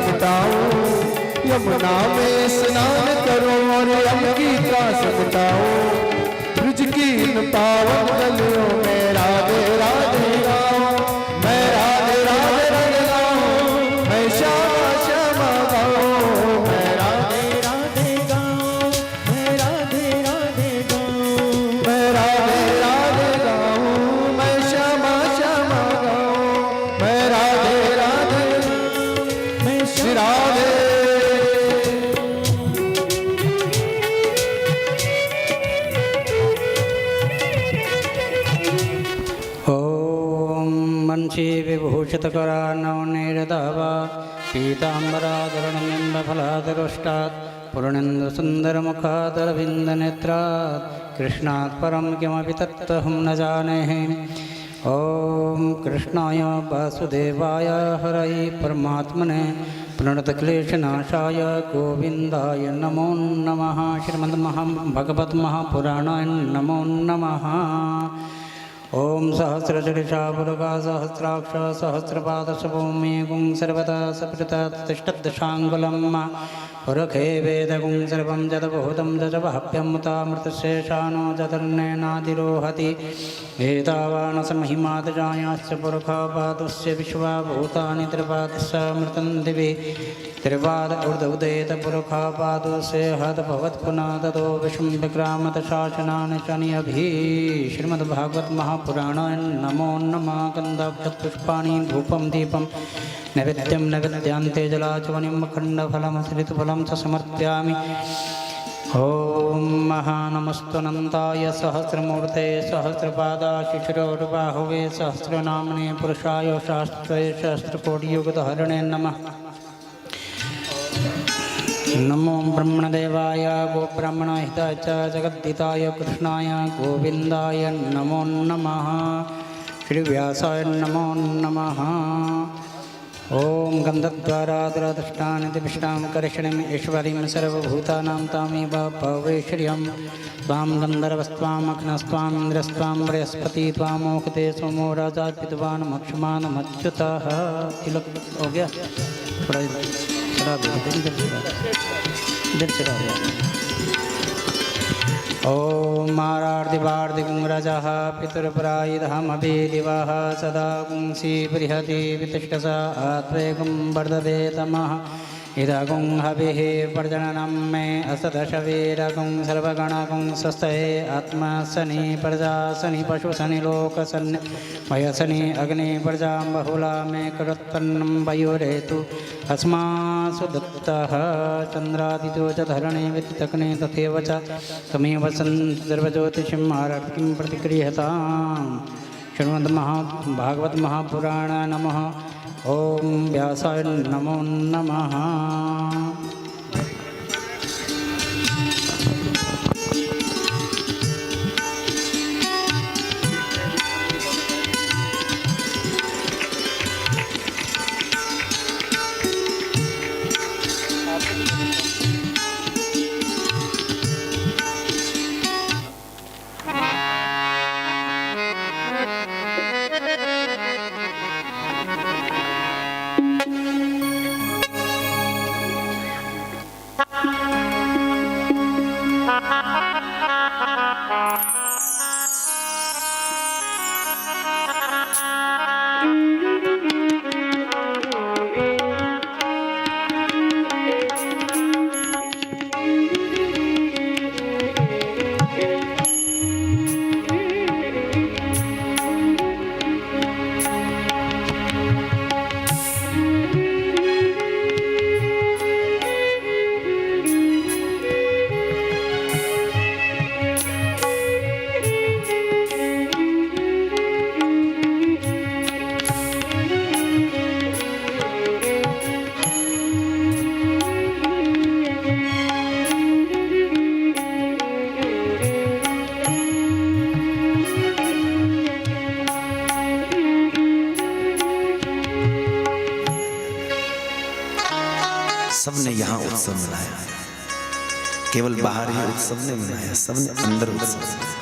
मिटाओ, यमुना में स्नान करो और यम की त्रास मिटाओ। ब्रज की इन पावन गलियों में राधे राधे गाओ, मैं राधे राधे राधे गाऊं, मैं श्यामा श्यामा गाऊं, मैं राधे राधे गाऊं, मैं राधे राधे गाऊं, मैं राधे राधे गाऊं, मैं श्यामा श्यामा गाऊं, मैं राधे राधे मैं श्री राधे। वंशी विभूषितकरा नवनीरदावा पीताम्बराधरणनिम्बफलादरुष्टात् पूर्णेन्दुसुन्दरमुखादरविन्दनेत्रात् कृष्णात् परं किमपि तत्त्वहं न जाने। ॐ कृष्णाय वासुदेवाय हरये परमात्मने प्रणतक्लेशनाशाय गोविन्दाय नमो नमः। श्रीमद्भगवद्महापुराणाय नमो नमः। ओम सहस्रशीर्षा पुरुषा सहस्राक्ष सहस्रपादशभूमि गुं सर्वदा सपृता तिष्ठदशाङ्गुलं पुरखे वेदगुं सर्वं जदभूतं जजवाप्यमुतामृतशेषानो जतर्नेनाधिरोहति एतावानसमहिमादजायाश्च पुरुखापादस्य विश्वाभूतानि त्रिपादस्यामृतं दिवि त्रिपाद ऊर्ध्वोदेत पुरुखापादस्य हदभवत्पुनः ततो विष्णु विक्रामतशासनानि शनिभिः। श्रीमद्भागवत महापुराणाय नमो नमः। गन्धाक्षपुष्पाणि धूपं दीपं नैवेद्यं नैवेद्यान्ते जलाचमनिं खण्डफलं श्रितफलं च समर्पयामि। ॐ महानमस्त्वनन्ताय सहस्रमूर्ते सहस्रपादाशिशिरोर्बाहुवे सहस्रनाम्ने पुरुषाय शास्त्रे सहस्रकोटियुगधरणे नमः। नमो ब्रह्मणदेवाय गोब्राह्मणहिताय च जगद्धिताय कृष्णाय गोविन्दाय नमो नमः। श्रीव्यासाय नमो नमः। ॐ गन्धद्वारादृष्टानिधिष्टां करिष्णीम् ईश्वरीं सर्वभूतानां तामेव पवेश्रियं त्वां गन्धर्वस्त्वामग्नस्त्वां इन्द्रस्त्वां बृहस्पति त्वामोक्ते सोमो राजा विद्वान् मक्षमानमच्युतः। तिलक हो गया थोड़ा ओम मारार्दिवार्दिगुंरजः पितुर्परायधमभिदिवः सदा गुंसी बृहति वितिष्ठसा आत्वेगुं वर्धते तमः इदगुं हविः प्रजननं मे असदशवीरगुं सर्वगणगुं स्वस्तये आत्मा शनि प्रजा शनि पशु शनि लोक शनि वयशनि अग्नि प्रजां बहुला मे कृत्तन्नं वयोरेतु अस्मासु दत्तः चन्द्रादितो च धरणे वित्तग्ने तथैव च तमेव सर्वज्योतिषं आरतिं प्रतिगृह्यताम्। श्रीमद्भागवत महापुराण नमः। ओम व्यासाय नमो नमः। सबने यहाँ उत्सव मनाया, केवल बाहर ही उत्सव नहीं मनाया, सबने अंदर उत्सव मनाया।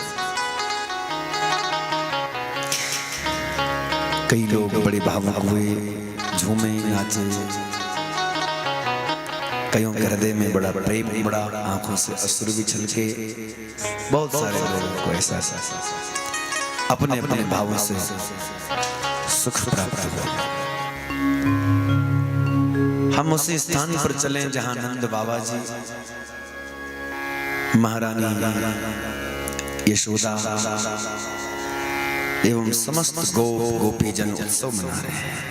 कई लोग बड़े भावुक हुए, झूमे नाचे, कईयों के हृदय में बड़ा प्रेम बड़ा, आंखों से अश्रु भी छलके, बहुत सारे लोगों को ऐसा अपने अपने भावों से सुख प्राप्त हुआ। हम उसी स्थान पर चलें जहां नंद बाबा जी महारानी यशोदा एवं समस्त गोपी जन उत्सव मना रहे हैं।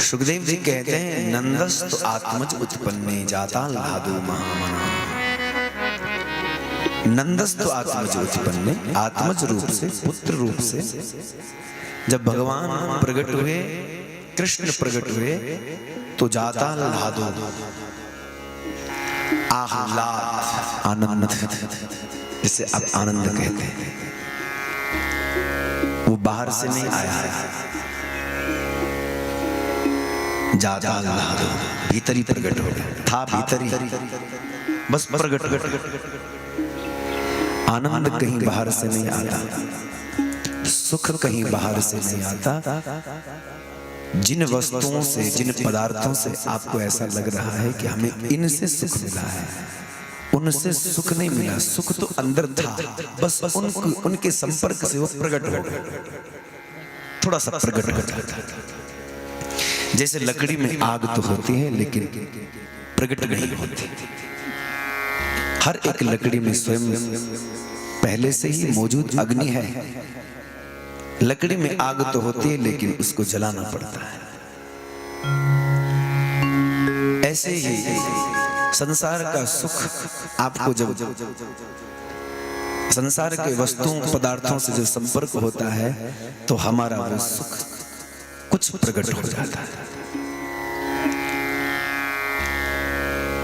सुखदेव जी कहते हैं नंदस्तु आत्मज उत्पन्ने जाता लादो महामना। नंदस्तु आत्मज उत्पन्ने, आत्मज रूप से पुत्र रूप से जब भगवान प्रकट हुए, कृष्ण प्रकट हुए तो जाता लादो आह्लाद आनंद, जिसे आप आनंद कहते हैं, वो बाहर से नहीं आया है, जाता लादो भीतरी प्रकट हो गया, था भीतरी बस प्रकट। आनंद कहीं बाहर से नहीं आता, सुख कहीं बाहर से नहीं आता। जिन वस्तुओं से, जिन पदार्थों से आपको ऐसा लग रहा है कि हमें इनसे सुख मिला है, उनसे सुख नहीं मिला। सुख तो अंदर था, बस उनके संपर्क से वो प्रकट हो गया, थोड़ा सा प्रकट हो जाता। जैसे लकड़ी में आग तो होती है लेकिन प्रकट नहीं होती। हर एक लकड़ी में स्वयं पहले से ही मौजूद अग्नि है। लकड़ी में आग तो होती है लेकिन उसको जलाना पड़ता है। ऐसे ही संसार का सुख आपको जब संसार के वस्तुओं पदार्थों से जो संपर्क होता है तो हमारा वो सुख कुछ प्रकट हो जाता है।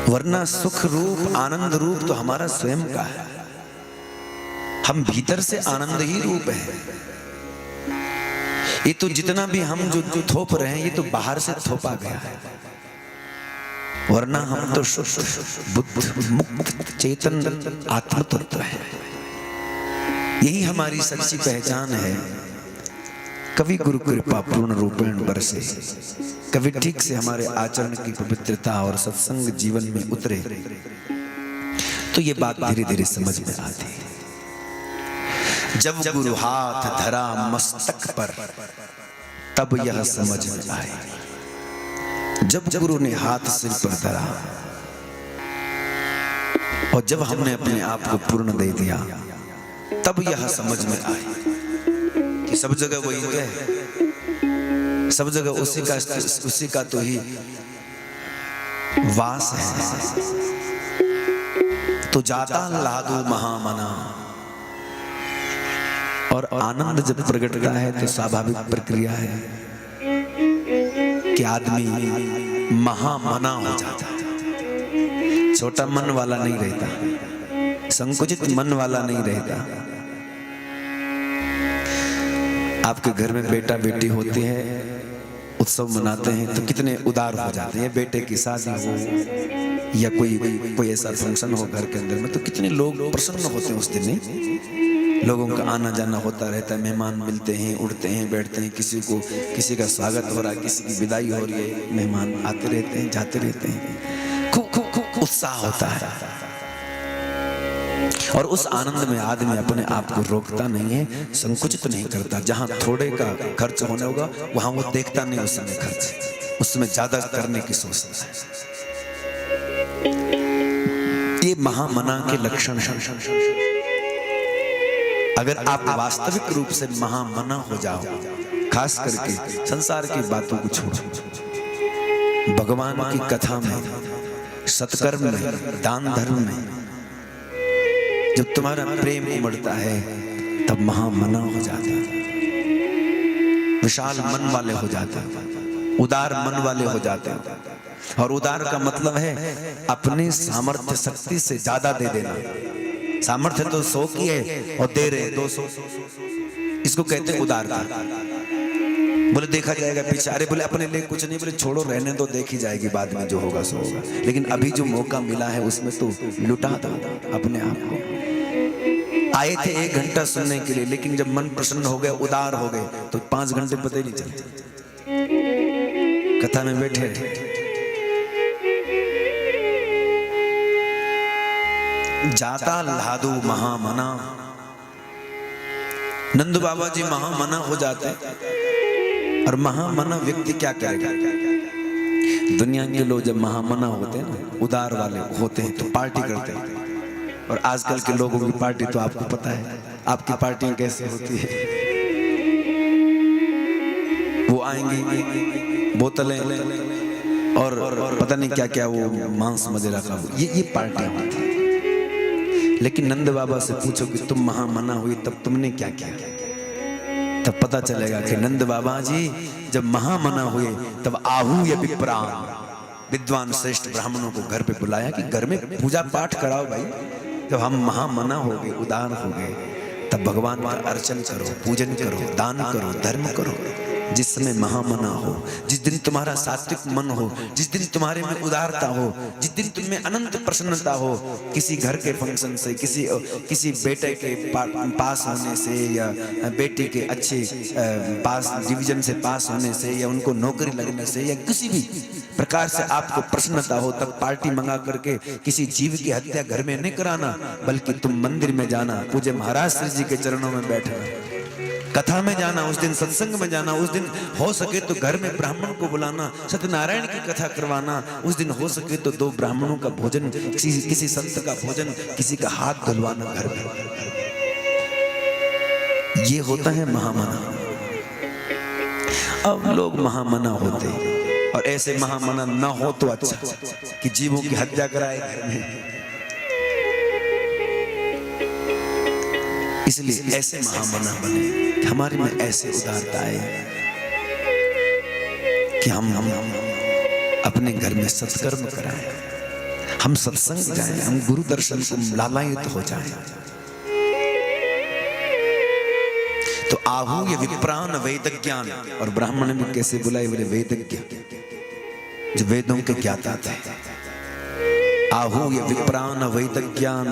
वरना सुख रूप आनंद रूप तो हमारा स्वयं का है। हम भीतर से आनंद ही रूप है। ये तो जितना भी हम जो थोप रहे हैं ये तो बाहर से थोपा गया है, वरना हम तो शुद्ध बुद्ध मुक्त चेतन आत्म तत्व है। यही हमारी सच्ची पहचान है। कभी गुरु कृपा पूर्ण रूपेण बरसे, कभी ठीक से हमारे आचरण की पवित्रता और सत्संग जीवन में उतरे तो ये बात धीरे धीरे समझ में आती है। जब गुरु हाथ धरा मस्तक पर तब यह समझ में आए। जब गुरु ने हाथ सिर पर धरा और जब हमने अपने आप को पूर्ण दे दिया तब यह समझ में आए कि सब जगह वही है, सब जगह उसी का तो ही वास है। तो जाता लादो महामना। और आनंद जब प्रकट होता है तो स्वाभाविक प्रक्रिया है कि आदमी महामना हो जाता है। छोटा मन वाला नहीं रहता, संकुचित मन वाला नहीं रहता। आपके घर में बेटा बेटी होते हैं, उत्सव मनाते हैं तो कितने उदार हो जाते हैं। बेटे की शादी हो या कोई ऐसा फंक्शन हो घर के अंदर में तो कितने लोग प्रसन्न होते हैं। उस दिन लोगों का आना जाना होता रहता है, मेहमान मिलते हैं, उड़ते हैं, बैठते हैं, किसी का स्वागत हो रहा है, किसी की विदाई हो रही है, मेहमान आते रहते हैं, जाते रहते हैं, खूब उत्साह होता है। और उस आनंद में आदमी अपने आप को रोकता नहीं है, संकुचित नहीं करता। जहां थोड़े का खर्च होने होगा वहां वो देखता नहीं उस समय खर्च, उसमें ज्यादा करने की सोचता है। ये महामना के लक्षण है। अगर आप वास्तविक रूप से महामना हो जाओ, खास करके संसार की बातों को छोड़ो, भगवान की कथा में, सत्कर्म में, दान धर्म में जब तुम्हारा प्रेम उमड़ता है तब महामना हो जाता है, विशाल मन वाले हो जाते हैं, उदार मन वाले हो जाते हैं। और उदार का मतलब है अपने सामर्थ्य शक्ति से ज्यादा दे देना। सामर्थ्य तो 100 की है और दे रहे 200, इसको कहते हैं उदारता। बोले देखा जाएगा पीछे, अरे बोले अपने लिए कुछ नहीं, बोले छोड़ो रहने दो, देखी जाएगी बाद में, जो होगा सो होगा। लेकिन अभी जो मौका मिला है उसमें तो लुटा दो अपने आप को। आए थे 1 घंटा सुनने के लिए, लेकिन जब मन प्रसन्न हो गया, उदार हो गए तो 5 घंटे पता ही नहीं चलते। कथा में बैठे जाता लादू महामना। नंद बाबा जी महामना हो जाते, और महामना व्यक्ति क्या करेगा? दुनिया के लोग जब महामना होते हैं ना, उदार वाले होते हैं, तो पार्टी करते हैं। और आजकल के लोगों की पार्टी तो आपको पता है, आपकी पार्टी कैसे होती है। वो आएंगे, बोतलें और पता नहीं क्या क्या, वो मांस मदिरा का, ये पार्टी होती है। लेकिन नंद बाबा से पूछो कि तुम महामना हुई तब तुमने क्या किया, तब पता चलेगा कि नंद बाबा जी जब महामना हुए तब आहूय विप्रान, विद्वान श्रेष्ठ ब्राह्मणों को घर पे बुलाया कि घर में पूजा पाठ कराओ भाई। जब हम महामना हो गए, उदार हो गए, तब भगवान का अर्चन करो, पूजन करो, दान करो, धर्म करो। जिस समय महामना हो, जिस दिन तुम्हारा सात्विक मन हो, जिस दिन तुम्हारे में उदारता हो, जिस दिन तुम में अनंत प्रसन्नता हो, किसी घर के फंक्शन से, किसी बेटे के पास होने से, या बेटी के अच्छे पास डिवीजन से पास होने से, या उनको नौकरी लगने से, या किसी भी प्रकार से आपको प्रसन्नता हो, तब पार्टी मंगा करके किसी जीव की हत्या घर में नहीं कराना, बल्कि तुम मंदिर में जाना, पूज्य महाराज श्री जी के चरणों में बैठना, कथा में जाना, उस दिन सत्संग में जाना, उस दिन हो सके तो घर में ब्राह्मण को बुलाना, सत्यनारायण की कथा करवाना, उस दिन हो सके तो 2 ब्राह्मणों का भोजन, किसी संत का भोजन, किसी का हाथ धुलवाना घर में। ये होता है महामना। अब लोग महामना होते, और ऐसे महामना न हो तो अच्छा कि जीवों की हत्या कराए घर में। इसलिए ऐसे महामना बने कि हमारे में ऐसे उदारता आए कि हम अपने घर में सत्कर्म कराएं, हम सत्संग जाएं, हम गुरु दर्शन को लालायित हो जाएं। तो आहूय विप्रान वेदज्ञान, और ब्राह्मण में कैसे बुलाए? बोले वेदज्ञ, जो वेदों के ज्ञाता थे। आहूय विप्रान वेदज्ञान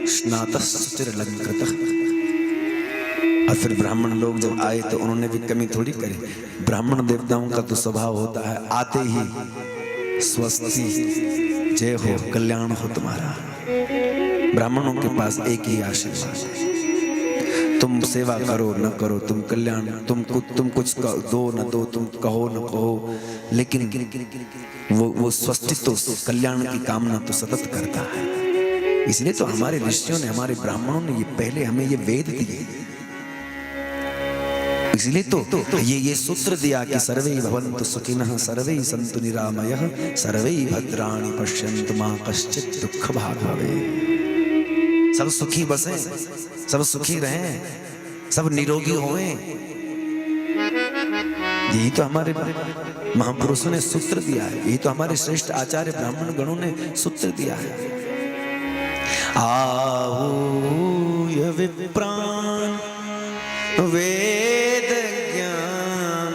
स्नातश्चिरलंकृतः। और फिर ब्राह्मण लोग जब आए तो उन्होंने भी कमी थोड़ी करी। ब्राह्मण देवताओं का तो स्वभाव होता है, आते ही स्वस्ति, जय हो, कल्याण हो तुम्हारा। ब्राह्मणों के पास एक ही आशीर्वाद, तुम सेवा करो न करो, तुम कल्याण, तुम कुछ दो न दो, तुम कहो न कहो, लेकिन वो स्वस्ति तो, कल्याण की कामना तो सतत करता है। इसलिए तो हमारे ऋषियों ने, हमारे ब्राह्मणों ने ये पहले हमें ये वेद दिए। इसलिए तो ये सूत्र दिया कि सर्वे भवन्तु सुखिनः, सर्वे सन्तु निरामयः, सर्वे भद्राणि पश्यन्तु मा कश्चित् दुःख भाग् भवेत्। सब सुखी बसें, सब सुखी रहें, सब निरोगी होएं। यही तो हमारे महापुरुषों ने सूत्र दिया है, यही तो हमारे श्रेष्ठ आचार्य ब्राह्मण गणों ने सूत्र दिया है। आहूय विप्रान वेद ज्ञान।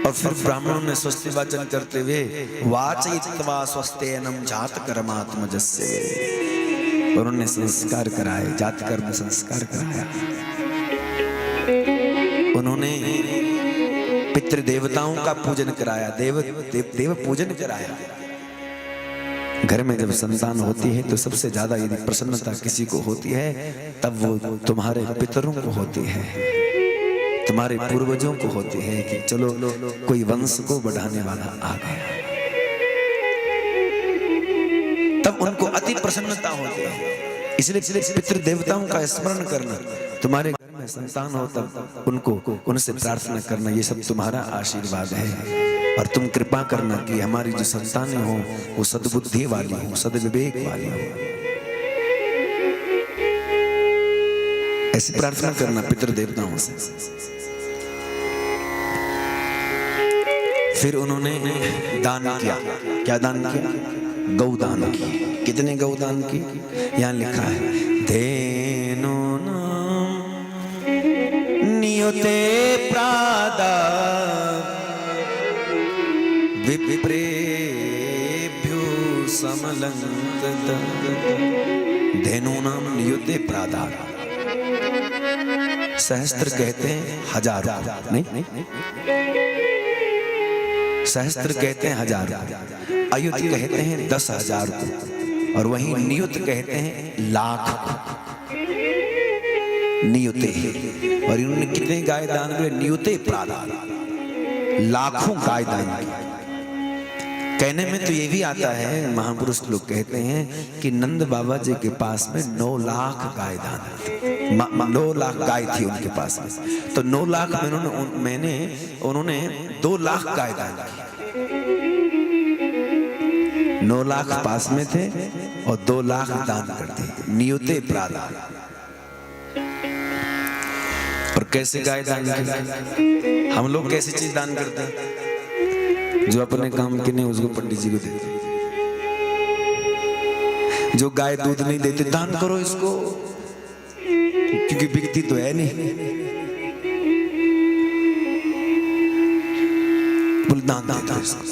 और फिर ब्राह्मणों ने स्वस्ति वाचन करते हुए वाचयित्वा स्वस्तेनम जात कर्मात्मजस्य, उन्होंने संस्कार कराए, जात कर्म संस्कार कराया। उन्होंने पितृ देवताओं का पूजन कराया, देव पूजन कराया। घर में जब संतान होती है तो सबसे ज्यादा यदि प्रसन्नता किसी को होती है, तब वो तुम्हारे पितरों को होती है, तुम्हारे पूर्वजों को होती है कि चलो कोई वंश को बढ़ाने वाला आ गया। तब उनको अति प्रसन्नता होती है। इसलिए पितृ देवताओं का स्मरण करना, तुम्हारे घर में संतान हो तब उनसे प्रार्थना करना, ये सब तुम्हारा आशीर्वाद है। और तुम कृपा करना कि हमारी जो संतानें हो वो सद्बुद्धि वाली हो, सद्विवेक वाली हो। ऐसी प्रार्थना करना पितृ देवताओं से। फिर उन्होंने दान किया। क्या दान किया? गौदान की। कितने गौदान की? यहाँ लिखा है धेनु नियुते प्रादा विप्रेभ्यो समलंकृत। धेनूनाम नियुते प्रादा। सहस्त्र कहते हैं 1000, नहीं सहस्त्र कहते हैं 1000 को, अयुत कहते हैं 10,000 को, और वहीं नियुत कहते हैं लाख को। नियुते, और इन्होंने कितने गाय दान किए? नियुते प्रादान, लाखों गाय दान किए। कहने में तो ये भी आता है, महापुरुष लोग कहते हैं कि नंद बाबा जी के पास में 9 लाख गाय दान, 9 लाख गाय थी उनके पास में। तो 9 लाख में उन्होंने 2 लाख गाय दान की। 9 लाख पास में थे और 2 लाख दान करते, नियुते प्रादान। और कैसे गाय दान करते? हम लोग कैसी चीज दान करते हैं? जो अपने काम के नहीं उसको पंडित जी को देते। जो गाय दूध नहीं देते, दान करो इसको, क्योंकि बिकती तो है नहीं। बोल दान देता इसको।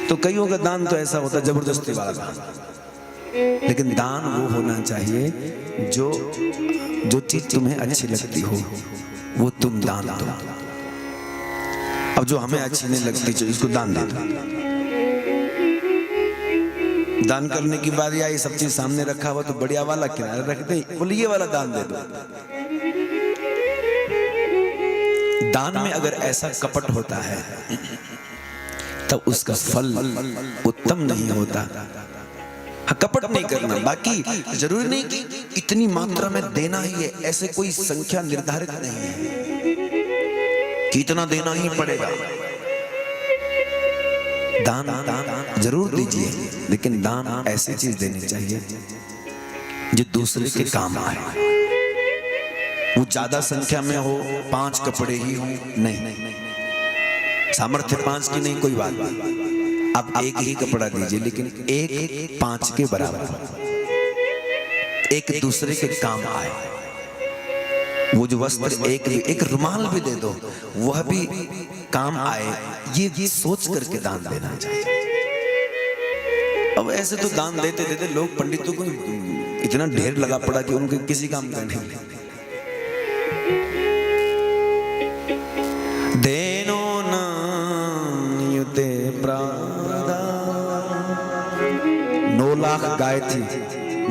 तो कईयों का दान तो ऐसा होता है जबरदस्ती वाला दान, लेकिन दान वो होना चाहिए जो चीज तुम्हें अच्छी लगती हो वो तुम दान दो। अब जो हमें अच्छी नहीं लगती जो इसको दान दे दो। दान करने की बारी आई, सब चीज सामने रखा हुआ तो बढ़िया वाला किनारे रखते, बोले ये वाला दान दे दो। दान में अगर ऐसा कपट होता है तब उसका फल उत्तम नहीं होता। कपट नहीं करना, बाकी जरूरी नहीं कि इतनी मात्रा में देना ही है, ऐसे कोई संख्या निर्धारित नहीं है कि इतना देना ही पड़ेगा। दान जरूर दीजिए, लेकिन दान ऐसी चीज देनी चाहिए जो दूसरे के काम आए। वो ज्यादा संख्या में हो, 5 कपड़े ही हो, नहीं, सामर्थ्य 5 की नहीं, कोई बात नहीं, आप एक ही कपड़ा दीजिए, लेकिन एक 5 के बराबर, एक दूसरे के काम आए। वो जो वस्त्र एक रुमाल भी दे दो, वह भी काम आए, ये सोच करके दान देना चाहिए। अब ऐसे तो दान देते देते लोग पंडितों को इतना ढेर लगा पड़ा कि उनके किसी काम का नहीं। देनो नियुते प्रादा। 9 लाख गाय थी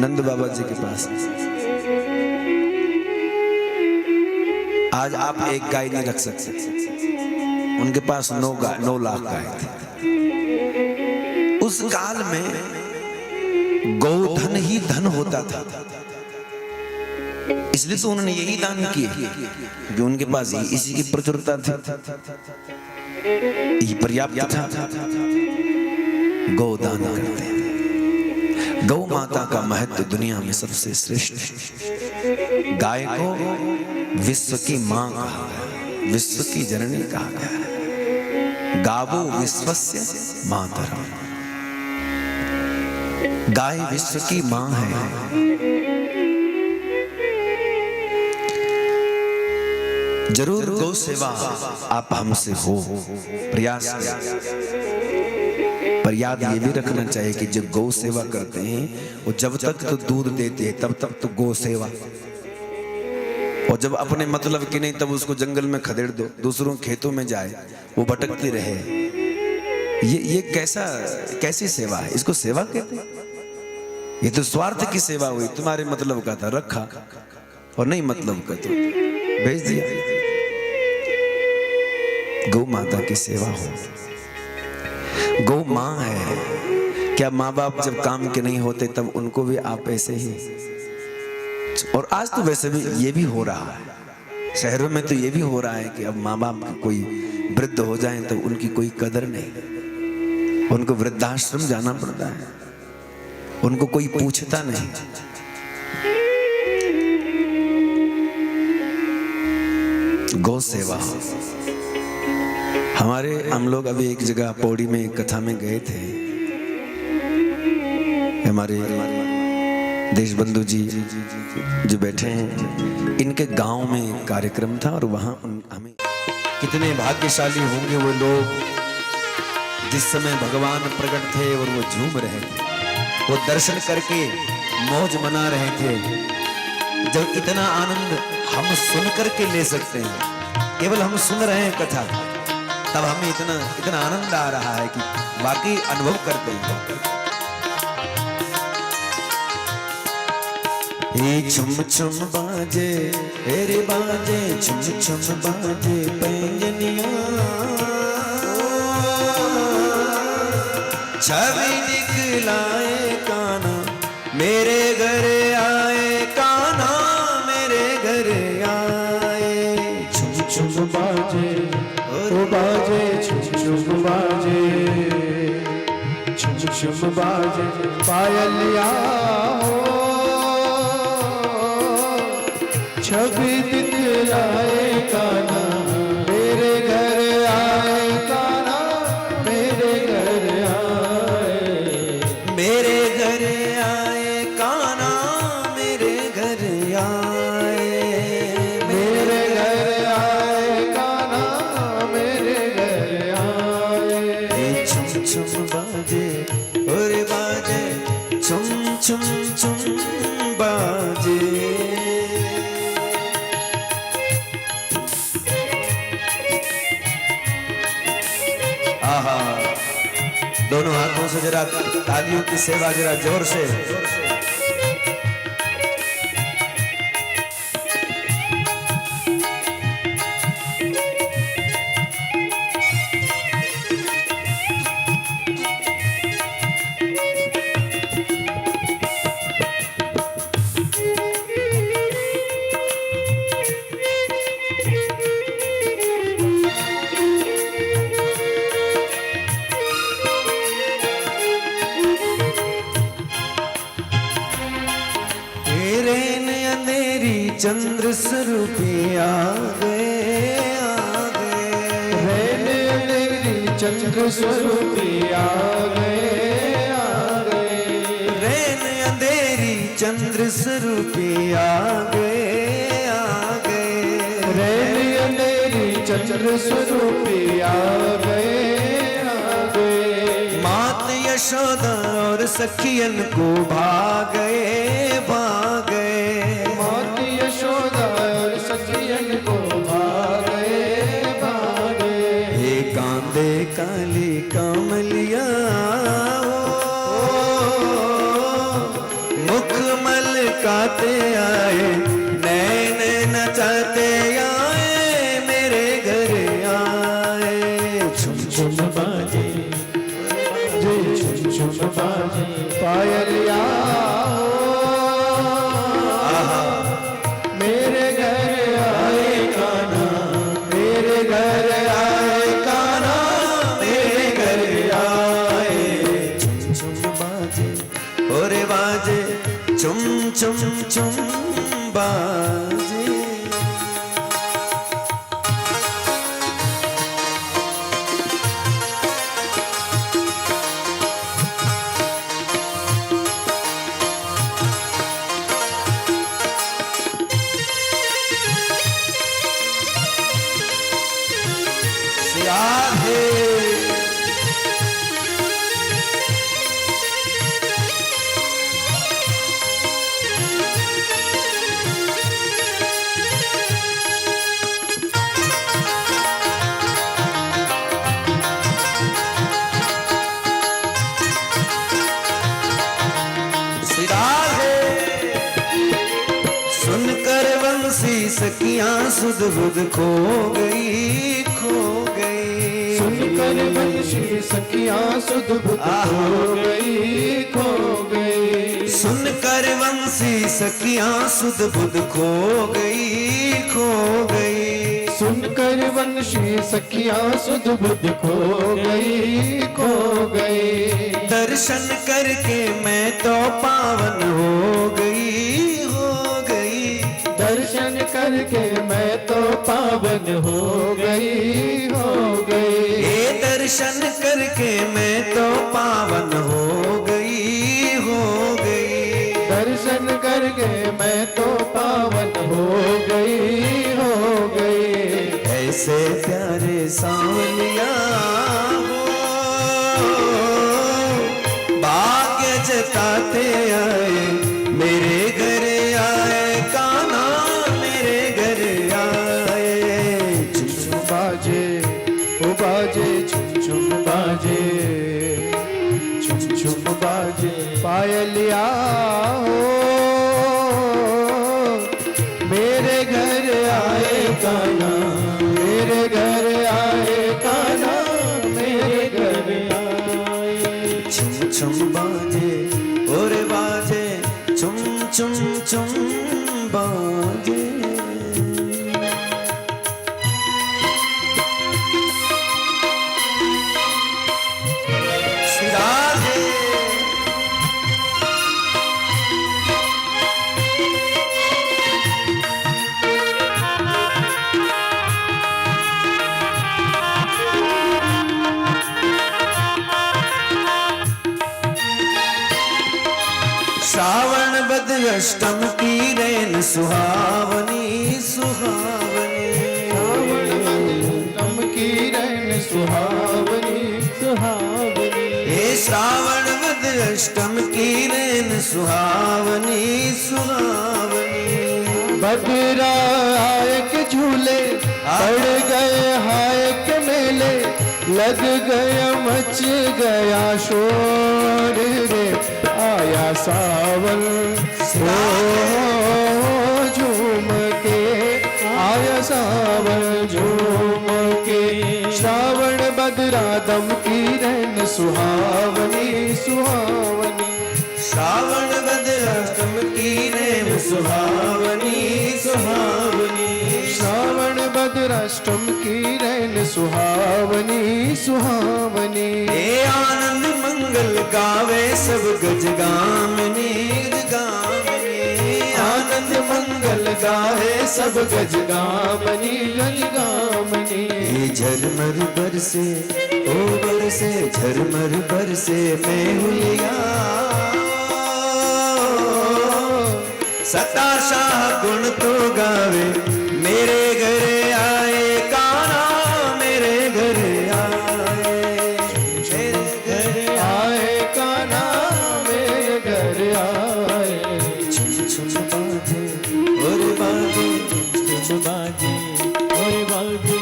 नंद बाबा जी के पास। आज आप एक गाय नहीं रख सकते, उनके पास 9 लाख गाय थे। उस काल में गौधन ही धन होता था, इसलिए तो उन्होंने यही दान किए क्योंकि उनके पास इसी की प्रचुरता थी, ये पर्याप्त था। गौदान करते हैं। गौ माता का महत्व दुनिया में सबसे श्रेष्ठ है। गाय को विश्व की मां कहा गया, विश्व की जननी कहा गया है। गावो विश्वस्य मातरम्। गाय विश्व की मां है। जरूर गौ सेवा आप हमसे हो, प्रयास पर याद ये भी रखना चाहिए कि जब गौ सेवा करते हैं वो जब तक तो दूध देते हैं तब तक तो गौ सेवा, और जब अपने मतलब की नहीं तब उसको जंगल में खदेड़ दो, दूसरों खेतों में जाए, वो भटकती रहे। ये कैसी सेवा है? इसको सेवा कहते हैं? ये तो स्वार्थ की सेवा हुई। तुम्हारे मतलब का था रखा, और नहीं मतलब का तो भेज दिया। गौ माता की सेवा हो। गौ माँ है। क्या माँ बाप जब काम के नहीं होते तब उनको भी आप ऐसे ही? और आज तो वैसे भी ये भी हो रहा है, शहरों में तो ये भी हो रहा है कि अब माँ बाप कोई वृद्ध हो जाए तो उनकी कोई कदर नहीं, उनको वृद्धाश्रम जाना पड़ता है, उनको कोई पूछता नहीं। गौ सेवा। हम लोग अभी एक जगह पौड़ी में एक कथा में गए थे। हमारे देश बंधु जी जो बैठे हैं, इनके गांव में एक कार्यक्रम था और वहां हमें कितने भाग्यशाली होंगे वो लोग जिस समय भगवान प्रकट थे और वो झूम रहे थे, वो दर्शन करके मौज मना रहे थे। जब इतना आनंद हम सुन करके ले सकते हैं, केवल हम सुन रहे हैं कथा, तब हमें इतना इतना आनंद आ रहा है कि वाकई अनुभव करते हैं। ये छुम छुम बाजे रे बाजे, छुम छुम बाजे पैंजनिया, छवि निकलाए काना मेरे घर आए, काना मेरे घर आए। छुम छुम बाजे ओ बाजे, छुम छुम बाजे, छुम छुम बाजे पायलिया हो, छवि दिखलाए काना मेरे घर आए, काना मेरे घर आए, मेरे घर आए काना मेरे घर आए, मेरे घर आए काना मेरे घर आए। छुम छुम बाजे और बाजे, छुम छुम छुम बाजे। आहा, दोनों हाथों से जरा तालियों की सेवा जरा जोर से। चंद्र स्वरूपी आ गए, चंद्र स्वरूपी आ गए, रैन अंधेरी चंद्र स्वरूपी आ गए, रैन अंधेरी चंद्र स्वरूपी आ गए। मात यशोदा और सखियन को भागे, मात यशोदा और सखियन को भागे, हे कांदे काली कामलिया, मुख मलकाते आए, नैन नचाते आए, मेरे घर आए। छुम छुम बाजे छुम छुम बाजे पायलिया हो, मेरे घर आए काना मेरे घर आए, काना मेरे घर आए। छुम छुम बाजे और बाजे, छुम छुम छुम बाजे। राधे सुनकर बंसी सखियां सुध बुध खो गई, सुनकर बंशी सखियां सुध बुध खो गई, सुनकर बंसी सखियां सुध बुध खो गई, सुनकर वंशी सखियां सुध बुध खो गई, दर्शन करके मैं तो पावन हो गई, दर्शन करके मैं तो पावन हो गई, ये दर्शन करके मैं तो पावन हो गई, दर्शन करके मैं तो पावन हो गई, ऐसे प्यारे सांवलिया हो, भाग्य जताते आए, मेरे घर आए, काना मेरे घर आए। छुम छुम बाजे ओ बाजे चुम चुम बाजे। श्रावण बद अष्टम की रैन सुहावनी सुहावनी। श्रावण की रैन सुहावनी सुहावनी। हे श्रावण बद अष्टम की रैन सुहावनी सुहावनी। बदरा आए के झूले पड़ गए हाय के मेले, लग गया मच गया शोर रे, आया सावन ओ झूम के, आया सावन झूम के। श्रावण बदरा दम की रैन सुहावनी सुहावनी। श्रावण बद अष्टम की रैन सुहावनी सुहावनी। श्रावण बदराष्टम की रैन सुहावनी सुहावनी। हे आनंद मंगल गावे सब गज गामिनी गामिनी। आनंद मंगल गावे सब गज गामनी गज गामनी। ये झरमर बरसे ओ बरसे झरमर बरसे मैं हुलिया। सता शाह गुण तो गावे मेरे घरे आए काना मेरे घरे आए। मेरे घर आए काना मेरे घर आए। छुम छुम बाजे और बाजे छुम बाजे और बाजे।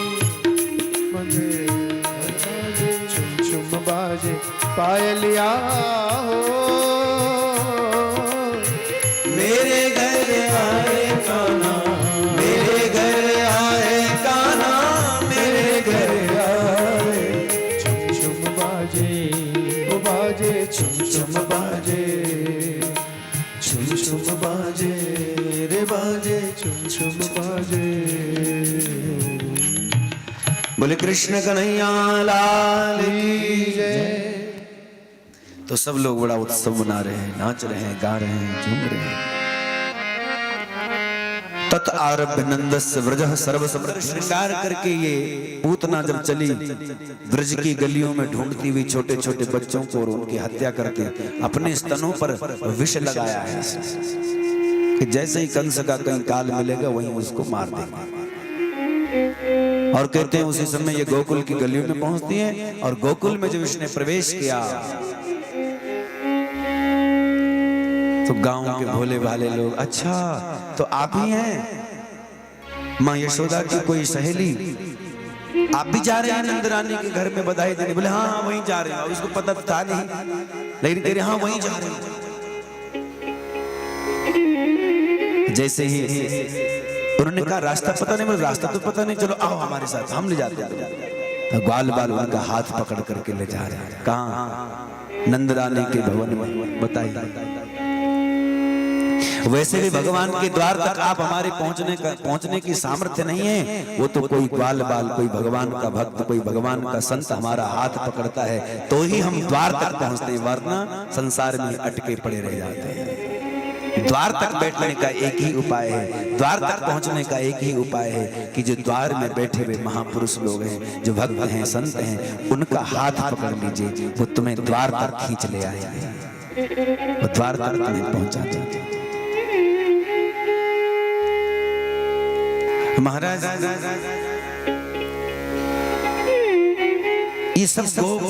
छुम छुम बाजे पायलिया हो मेरे घर आए काना मेरे घर आए काना मेरे घर आए। छुम छुम बाजे ओ बाजे छुम छुम बाजे। छुम छुम बाजे रे बाजे छुम छुम बाजे। बोले कृष्ण कन्हैया लाल की जय। तो सब लोग बड़ा उत्सव मना रहे हैं, नाच रहे हैं, गा रहे हैं, झूम रहे हैं। तत् आरभ्य नंदस्य व्रजः सर्व समृद्ध। श्रृंगार करके ये पूतना जब चली व्रज की गलियों में ढूंढती हुई छोटे छोटे बच्चों को और उनकी हत्या करके अपने स्तनों पर विष लगाया है कि जैसे ही कंस का कहीं काल मिलेगा वहीं उसको मार देंगे। और कहते हैं उसी समय ये गोकुल की गलियों में पहुंचती है और गोकुल में जब इसने प्रवेश किया तो गांव के भोले भाले लोग, अच्छा तो आप ही हैं माँ यशोदा की कोई सहेली, आप भी जा रहे हैं नंद रानी के घर में बधाई देने? बोले हाँ वहीं जा रहे हैं। और उसको पता था नहीं लेकिन तेरे हाँ वहीं जा रहे हैं। जैसे ही उन्होंने कहा रास्ता पता नहीं, बोले रास्ता तो पता नहीं, चलो आओ हमारे साथ हम ले जाते हैं। तो ग्वाल बाल उनका हाथ पकड़ करके ले जा रहे हैं। कहाँ? नंद रानी के भवन में। बताइए वैसे भी भगवान के द्वार तक आप हमारे पहुंचने की सामर्थ्य नहीं है। वो तो कोई ग्वाल बाल, कोई भगवान का भक्त, कोई भगवान का संत हमारा हाथ पकड़ता है तो ही हम द्वार तक पहुंचते हैं, वरना संसार में अटके पड़े रह जाते हैं। द्वार तक बैठने का एक ही उपाय है, द्वार तक पहुंचने का एक ही उपाय है कि जो द्वार में बैठे हुए महापुरुष लोग हैं, जो भक्त हैं, संत हैं, उनका हाथ पकड़ लीजिए, वो तुम्हें द्वार तक खींच ले आएंगे, वो द्वार तक तुम्हें पहुंचा देंगे। महाराज ये सब लोग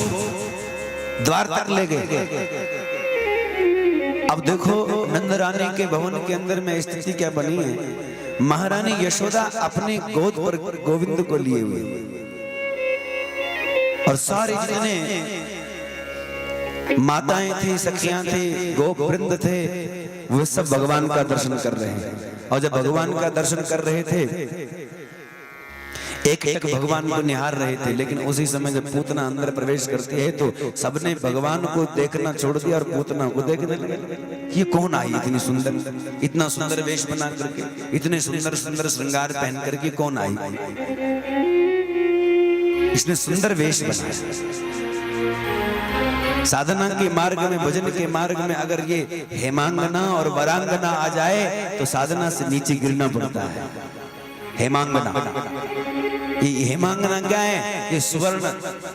द्वार तक ले गए। अब देखो नंद रानी के भवन के अंदर में स्थिति क्या बनी है। महारानी यशोदा अपने गोद पर गोविंद को लिए हुए और सारे जितने माताएं थी, सखियां थी, गोप वृंद थे, वो सब भगवान का दर्शन कर रहे हैं। और जब भगवान का दर्शन कर रहे थे एक टक भगवान को निहार रहे थे, लेकिन उसी समय जब पूतना अंदर प्रवेश करती है तो सबने भगवान को देखना छोड़ दिया और पूतना को देखने लगे। ये कौन आई इतनी सुंदर, इतना सुंदर वेश बना करके, इतने सुंदर सुंदर श्रृंगार पहन करके कौन आई? इसने सुंदर वेश बनाया। साधना के मार्ग में, भजन के मार्ग में अगर ये हेमांगना और वरांगना आ जाए तो साधना से नीचे गिरना पड़ता है। हेमांगना, ये हेमांगना क्या है? ये सुवर्ण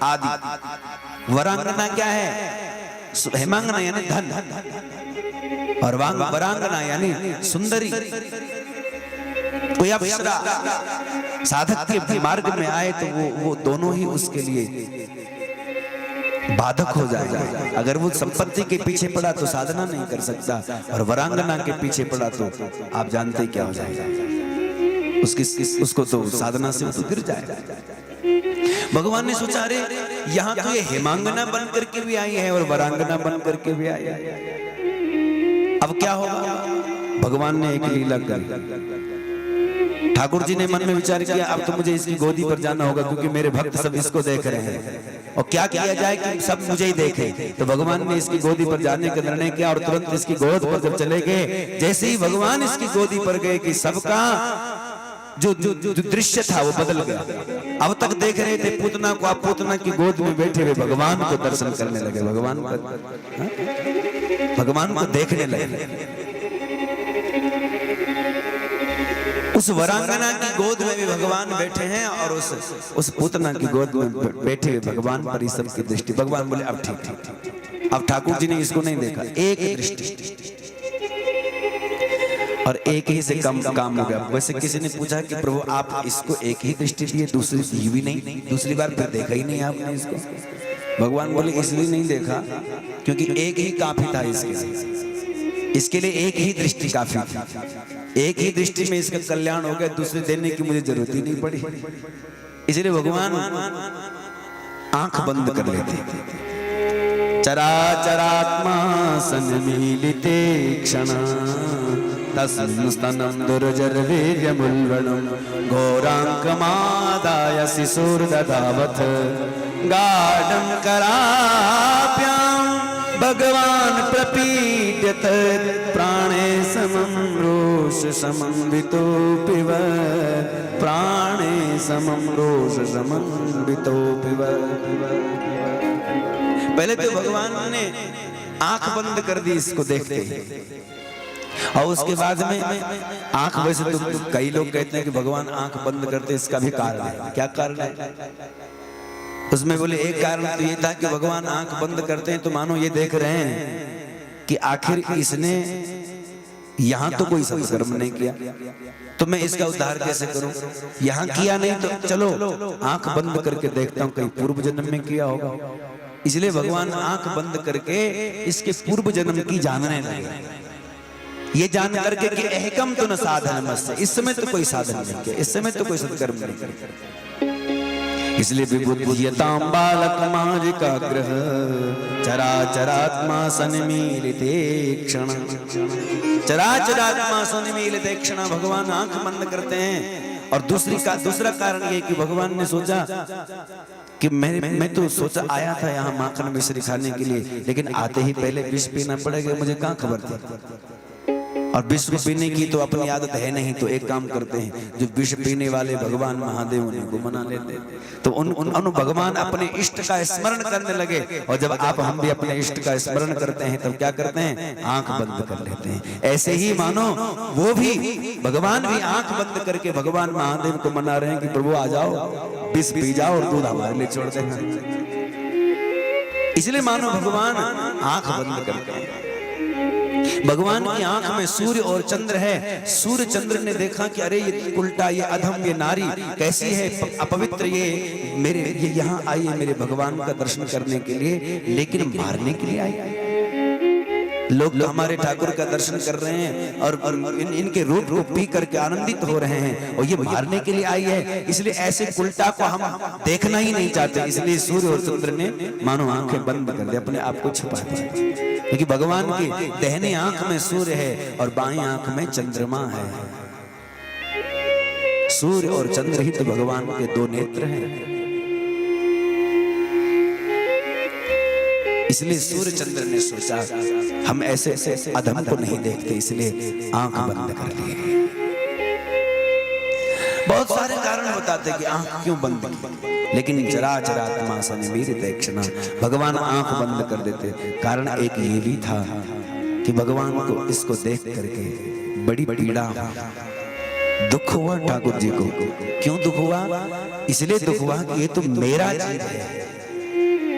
आदि। वरांगना क्या है? हेमांगना यानी धन और वरांगना यानी सुंदरी। कोई अप्सरा साधक के मार्ग में आए तो वो दोनों ही उसके लिए बाधक हो जाएगा। अगर वो संपत्ति के पीछे पड़ा तो साधना नहीं कर सकता, और वरांगना के पीछे पड़ा तो आप जानते क्या हो जाएगा, उसको तो साधना से तो गिर जाएगा। भगवान ने सोचा, अरे यहाँ तो ये हेमांगना बन करके भी आई है और वरांगना बन करके भी आई है, अब क्या होगा? भगवान ने एक लीला करी। ठाकुर जी ने मन में विचार किया, अब तो मुझे इसकी गोदी पर जाना होगा, क्योंकि मेरे भक्त सब इसको देख रहे हैं, और क्या किया जाए कि सब मुझे ही देखे। तो भगवान ने इसकी गोदी पर जाने का निर्णय किया, और तुरंत इसकी गोद पर जब चले गए, जैसे ही भगवान इसकी गोदी पर गए कि सबका जो दृश्य था वो बदल गया। अब तक देख रहे थे पूतना को, आप पूतना की गोद में बैठे हुए भगवान को दर्शन करने लगे, भगवान को देखने लगे। उस वरांगना की गोद में भी भगवान बैठे हैं, और उस पूतना की गोद में बैठे हुए भगवान पर सब की दृष्टि। भगवान बोले, अब ठीक। अब ठाकुर जी ने इसको नहीं देखा, एक दृष्टि, और एक ही से कम काम हो गया। वैसे किसी ने पूछा कि प्रभु आप इसको एक ही दृष्टि दिए, दूसरी दी भी नहीं, दूसरी बार फिर देखा ही नहीं आपने इसको। भगवान बोले, इसलिए नहीं देखा क्योंकि एक ही काफी था इसके लिए एक ही दृष्टि काफी थी। एक ही दृष्टि में इसका कल्याण हो गया, दूसरे देने की मुझे जरूरत ही नहीं पड़ी। इसलिए भगवान आंख बंद कर लेते। चराचरात्मा सन्मीलिते क्षण तस्मिन् स्तनं दुर्जरवीर्यमुल्बणं घोराङ्कमादाय शिशुर्दधावत् गाढं कराभ्यां भगवान प्रपीड्यत प्राणे समं रोष समन्वितोऽपि वा प्राणे समं रोष समन्वितोऽपि वा। पहले तो भगवान ने आंख बंद कर दी इसको देखते ही, और उसके बाद में आंख, वैसे तो कई लोग कहते हैं कि भगवान आंख बंद करते, इसका भी कारण है। क्या कारण है? उसमें बोले एक कारण तो ये था कि भगवान आंख बंद करते हैं तो मानो ये देख रहे हैं कि आखिर इसने यहाँ तो कोई सत्कर्म नहीं किया, तो मैं इसका उद्धार कैसे करूं? यहाँ किया नहीं तो चलो आंख बंद करके देखता हूँ, कहीं पूर्व जन्म में किया होगा। इसलिए भगवान आंख बंद करके इसके पूर्व जन्म की जानने लगे। ये जान करके कि अहकम तो न साधन मस्य, इस समय तो कोई साधन नहीं किया, इस समय तो कोई सत्कर्म नहीं किया। इसलिए विबुध्यतां बालकमाजिकाग्रह चराचरात्मा सन्मीलिते क्षण। चराचरात्मा सन्मीलिते क्षण, भगवान आंख बंद करते हैं। और दूसरा कारण ये कि भगवान ने सोचा कि मैं तो सोचा आया था यहाँ माखन मिश्री खाने के लिए, लेकिन आते ही पहले विष पीना पड़ेगा, मुझे कहाँ खबर थी। और विष पीने की तो अपनी आदत है नहीं, तो एक काम करते हैं, जो विष पीने वाले भगवान महादेव उन्हीं को मना लेते हैं। तो उन भगवान अपने इष्ट का स्मरण करने लगे। और जब हम भी अपने इष्ट का स्मरण करते हैं तब क्या करते हैं? आंख बंद कर लेते हैं। ऐसे ही मानो वो भी, भगवान भी आंख बंद करके भगवान महादेव को मना रहे हैं कि प्रभु आ जाओ, विष पी जाओ और दूध हमारे लिए छोड़ देना। इसलिए मानो भगवान आंख बंद करते हैं। भगवान की आंख में सूर्य और चंद्र है। सूर्य चंद्र ने देखा कि अरे ये उल्टा, ये अधम, ये नारी कैसी है, अपवित्र, ये यहाँ आई है मेरे भगवान का दर्शन करने के लिए, लेकिन मारने के लिए आई। लोग हमारे ठाकुर का दर्शन कर रहे हैं और इनके रूप को पी करके आनंदित हो रहे हैं, और ये मारने के लिए आई है। इसलिए ऐसे उल्टा को हम देखना ही नहीं चाहते। इसलिए सूर्य और चंद्र ने मानो आंखें बंद कर दी, अपने आप को छुपा दिया। क्योंकि भगवान की दाहिनी आंख में सूर्य है और बाईं आंख में चंद्रमा है। सूर्य और चंद्र ही तो भगवान के दो नेत्र हैं। इसलिए सूर्य चंद्र ने सोचा हम ऐसे अधम को नहीं देखते, इसलिए आंख बंद कर लिए। बहुत सारे कारण बताते कि आंख क्यों बंद की, लेकिन चराचरात्मा सनिमीलितेक्षणा भगवान आंख बंद कर देते। कारण एक ये भी था कि भगवान को इसको देख करके बड़ी पीड़ा, दुख हुआ ठाकुर जी को। क्यों दुख हुआ? इसलिए दुख हुआ कि ये तो मेरा जीव है,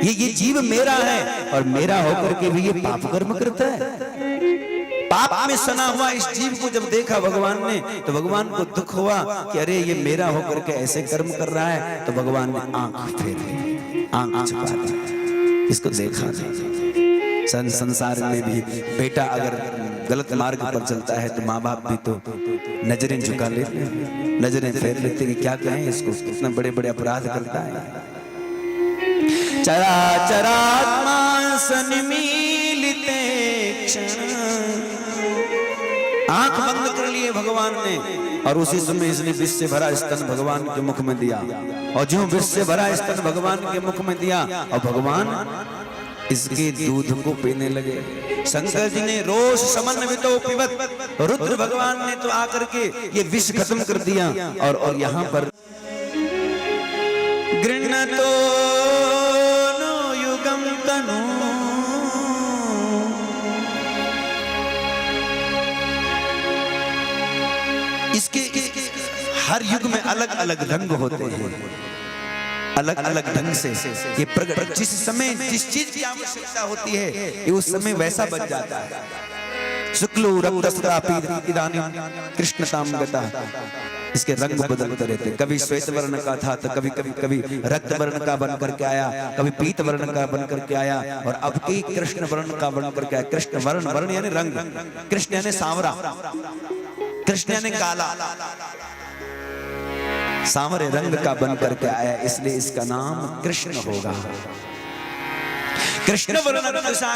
ये जीव मेरा है, और मेरा होकर के भी ये पाप कर्म करता है। पाप में सना हुआ इस जीव को जब देखा भगवान ने, तो भगवान को दुख हुआ कि अरे ये मेरा होकर के ऐसे कर्म कर रहा है। तो भगवान ने आंख फेर दी, आंख झुका दी, इसको देखा। संसार में भी बेटा अगर गलत मार्ग पर चलता है तो माँ बाप भी तो नजरें झुका लेते हैं, नजरें फेर लेते कि क्या कहें इसको, कितना बड़े बड़े अपराध करता है। चराचरात्मा सन्मीलिते क्षण, आंख बंद कर लिए भगवान ने, और उसी समय इसने विष से भरा स्तन भगवान के मुख में दिया। और जो विष से भरा स्तन भगवान के मुख में दिया, और भगवान इसके दूध को पीने लगे। शंकर जी ने रोष समन्वितो पिबत, रुद्र भगवान ने तो आकर के ये विष खत्म कर दिया। और यहाँ पर गृह्णतो नो युगम तनु, इसके हर युग में अलग अलग रंग होते हैं, अलग अलग ढंग से ये प्रकट, जिस समय जिस चीज की आवश्यकता होती है ये उस समय वैसा बन जाता है। शुक्लो रक्तस्त्रापि इदानीं कृष्णताम गता, इसके रंग बदलते रहते। कभी श्वेत वर्ण का था तो कभी रक्त वर्ण का बन करके आया, कभी पीत वर्ण का बन करके आया, और अब की कृष्ण वर्ण का बन करके आया। कृष्ण वर्ण, वर्ण यानी रंग, कृष्ण यानी सांवरा, कृष्ण यानी काला, सांवरे रंग का बन करके आया, इसलिए इसका नाम कृष्ण होगा। कृष्ण वर्ण कृष्ण,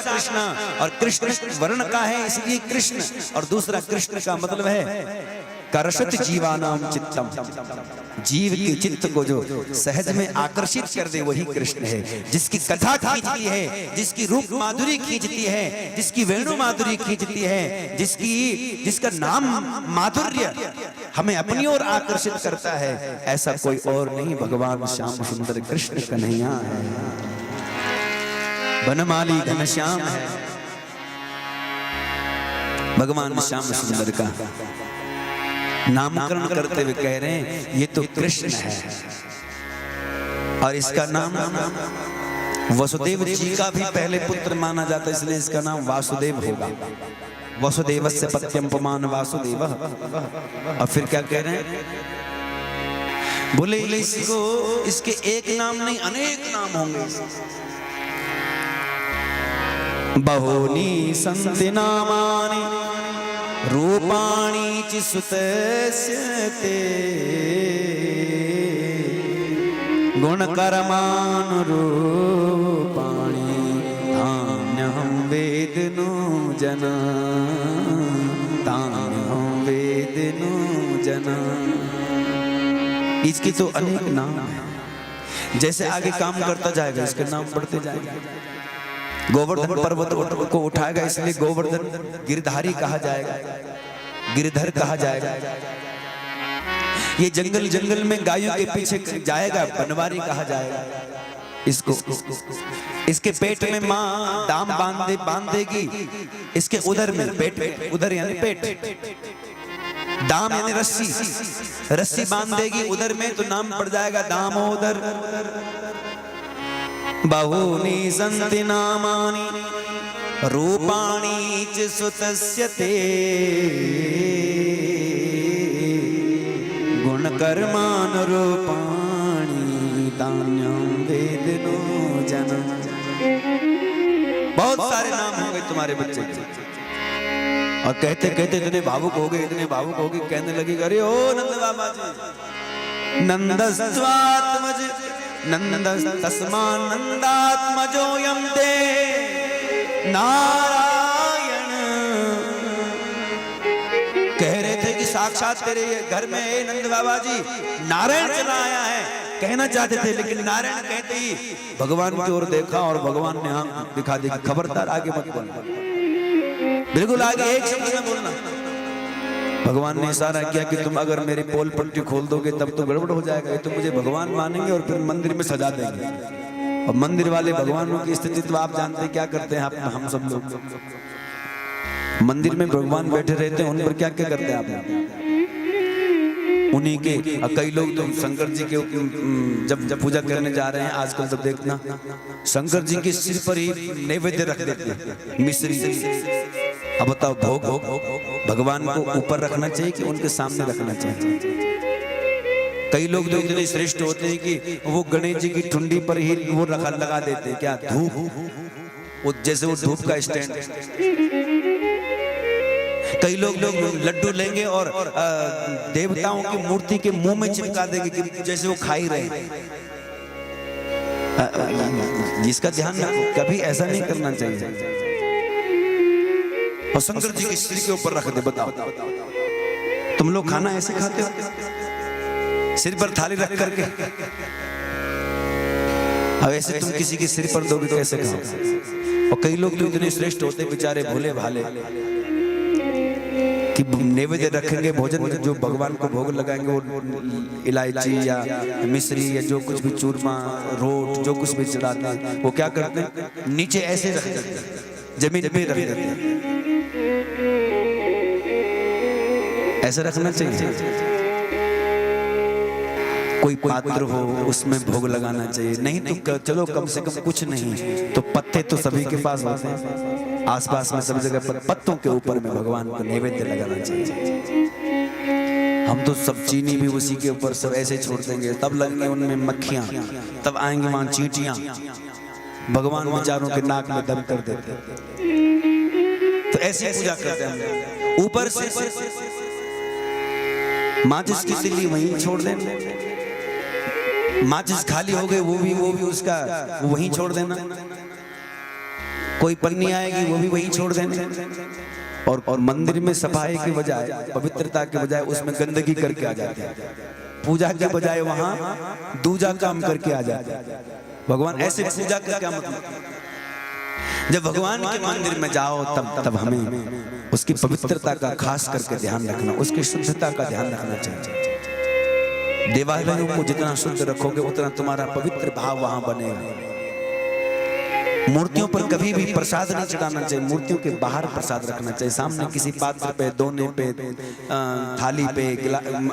और कृष्ण वर्ण का है इसलिए कृष्ण। और दूसरा कृष्ण का मतलब है करशत जीवानाम चित्तम, जीव के चित्त को जो सहज में आकर्षित कर दे वही कृष्ण है। जिसकी कथा खींचती है, जिसकी रूप माधुरी खींचती है, जिसकी वेणु माधुरी खींचती है, जिसका नाम माधुर्य हमें अपनी ओर आकर्षित करता है, ऐसा कोई और नहीं, भगवान श्याम सुंदर कृष्ण कन्हैया है। बनमाली घनश्याम है, भगवान श्याम सुंदर का नामकरण करते हुए कह रहे हैं ये तो कृष्ण है। और इसका नाम वसुदेव जी का भी पहले पुत्र माना जाता है, इसलिए इसका नाम वासुदेव होगा। वसुदेवस्य पत्यम पुमान वासुदेव। और फिर क्या कह रहे हैं? बोले इसको, इसके एक नाम नहीं अनेक नाम होंगे। बहूनि सन्ति नामानि रूपाणि च सुतस्य ते, गुणकर्मानुरूपाणि तान्यहं वेदनो जना, तान्यहं वेदनो जना। इसकी तो अनेक नाम है, जैसे आगे काम करता जाएगा इसके नाम बढ़ते जाएंगे। गोवर्धन पर्वत को उठाएगा इसलिए गोवर्धन गिरधारी कहा जाएगा, गिरधर कहा जाएगा। ये जंगल जंगल में गायों के पीछे जाएगा, बनवारी कहा जाएगा इसको। इसके पेट में माँ दाम बांधेगी, इसके उधर में पेट, उधर यानी पेट, दाम यानी रस्सी बांधेगी उधर में, तो नाम पड़ जाएगा दामोदर। बहूनि सन्ति नामानि रूपाणि च सुतस्य ते, गुणकर्मानुरूपाणि तान्यं वेदनो जना। बहुत सारे नाम हो गए तुम्हारे बच्चे के, और कहते कहते इतने भावुक हो गए, इतने भावुक हो गए, कहने लगी अरे ओ नंद बाबा जी, नंदस्त्वात्मज नंदस्तस्मानंदात्मजोऽयं ते नारायण। कह रहे थे कि साक्षात तेरे ये घर में ए नंद बाबा जी नारायण चला आया है, कहना चाहते थे, लेकिन नारायण कहते ही भगवान की ओर देखा और भगवान ने आंख दिखा दी, खबरदार आगे मत बोलना, बिल्कुल आगे एक शब्द में बोलना। भगवान ने इशारा किया कि तुम अगर मेरी पोल पट्टी खोल दोगे तब तो गड़बड़ हो जाएगा, तो मुझे भगवान मानेंगे और फिर मंदिर में सजा देंगे। और मंदिर वाले भगवानों की स्थिति तो आप जानते हैं क्या करते हैं, हम सब लोग मंदिर में भगवान बैठे रहते हैं, उन पर क्या क्या करते हैं आप? उन्हीं के कई लोग तो शंकर जी के जब पूजा करने जा रहे हैं आजकल, तब देखना शंकर जी के सिर पर ही नैवेद्य रख देते हैं, मिश्री। अब बताओ भोग भगवान को ऊपर रखना चाहिए कि उनके सामने रखना चाहिए? कई लोग तो इतने श्रेष्ठ होते हैं कि वो गणेश जी की ठुंडी पर ही वो लगा देते हैं, क्या धूप, वो जैसे वो धूप का स्टैंड। कई लोग लड्डू लेंगे और देवताओं की मूर्ति के मुंह में चिपका देंगे कि जैसे वो खा ही रहे हैं। जिसका ध्यान रखो, कभी ऐसा नहीं करना चाहिए। और शंकर जी के सिर के ऊपर रख दे। बताओ तुम लोग खाना ऐसे खाते हो, सिर पर थाली रख करके? अब ऐसे तुम किसी के सिर पर दोगे कैसे खाओ? और कई लोग तो इतने श्रेष्ठ होते बेचारे भोले भाले कि नैवेद्य रखेंगे, भोजन में जो भगवान को भोग लगाएंगे वो इलायची या मिश्री या जो कुछ भी चूरमा, रोट, जो कुछ भी चढ़ाते हैं, वो क्या करते हैं? नीचे ऐसे रख देते हैं, जमीन पे रख देते हैं। ऐसा रखना चाहिए। कोई पात्र हो उसमें भोग लगाना चाहिए, नहीं तो चलो कम से कम कुछ नहीं तो पत्ते तो सभी के पास होते हैं, आसपास में सब जगह पर पत्तों के ऊपर में भगवान को नैवेद्य लगाना चाहिए। हम तो सब चीनी भी उसी के ऊपर सब ऐसे छोड़ देंगे, तब लगेंगे उनमें मक्खियां, तब आएंगे वहां चींटियां, भगवान बेचारों के नाक में दम कर देते। तो ऐसी पूजा करते हैं। ऊपर से माचिस की तिल्ली वहीं छोड़ देना, माचिस खाली हो गई वो भी उसका वहीं छोड़ देना, कोई पन्नी आएगी वो भी वहीं छोड़ देना। और मंदिर में सफाई के बजाय, पवित्रता के बजाय उसमें गंदगी करके आ जाते हैं, पूजा के बजाय वहां दूजा काम करके आ जाते हैं। भगवान ऐसे पूजा का क्या मतलब? जब भगवान के मंदिर में जाओ तब हमें उसकी पवित्रता का खास करके ध्यान रखना, उसकी शुद्धता का ध्यान रखना चाहिए। देवालयों को जितना शुद्ध रखोगे उतना तुम्हारा पवित्र भाव वहां बनेगा। मूर्तियों पर कभी भी प्रसाद नहीं चढ़ाना चाहिए, मूर्तियों के बाहर प्रसाद रखना चाहिए, सामने किसी पात्र पे, दोने पे, थाली पे,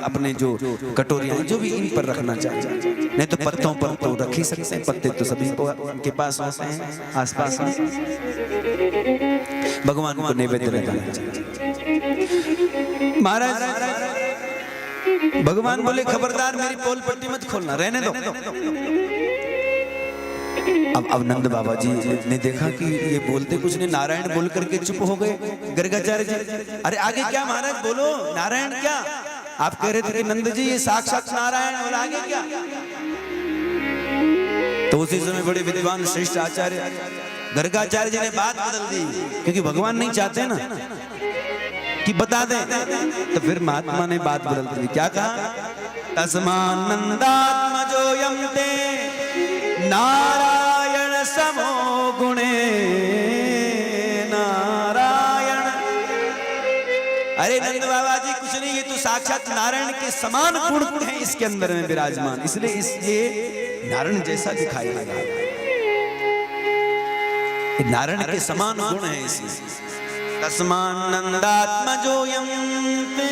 अपने जो कटोरियां जो भी इन पर रखना चाहिए। नहीं तो पत्तों पर तो रख ही सकते हैं, पत्ते तो सभी के पास होते हैं आसपास में। भगवान को नैवेद्य लगाना चाहिए। महाराज भगवान बोले खबरदार मेरी पोल पट्टी मत खोलना, रहने दो। अब नंद बाबा जी ने देखा कि ये बोलते कुछ नहीं, नारायण बोल करके चुप हो गए। गर्गाचार्य जी, अरे आगे क्या महाराज बोलो, नारायण क्या? आप कह रहे थे कि नंद जी ये साक्षात नारायण, और आगे क्या? तो उसी समय बड़े विद्वान श्रेष्ठ आचार्य गर्गाचार्य जी ने बात बदल दी, क्योंकि भगवान नहीं चाहते ना कि बता दें, तो फिर महात्मा ने बात बदल दी। क्या कहा? तस्मान नंदात्मजोयं ते नारायण समो गुणे नारायण। अरे नंद बाबा जी कुछ नहीं, ये तो साक्षात नारायण के समान गुण है इसके अंदर में विराजमान, इसलिए नारायण जैसा दिखाई दे रहा है, नारायण के समान गुण है इसमें। तस्मान नंदात्मजोयं ते।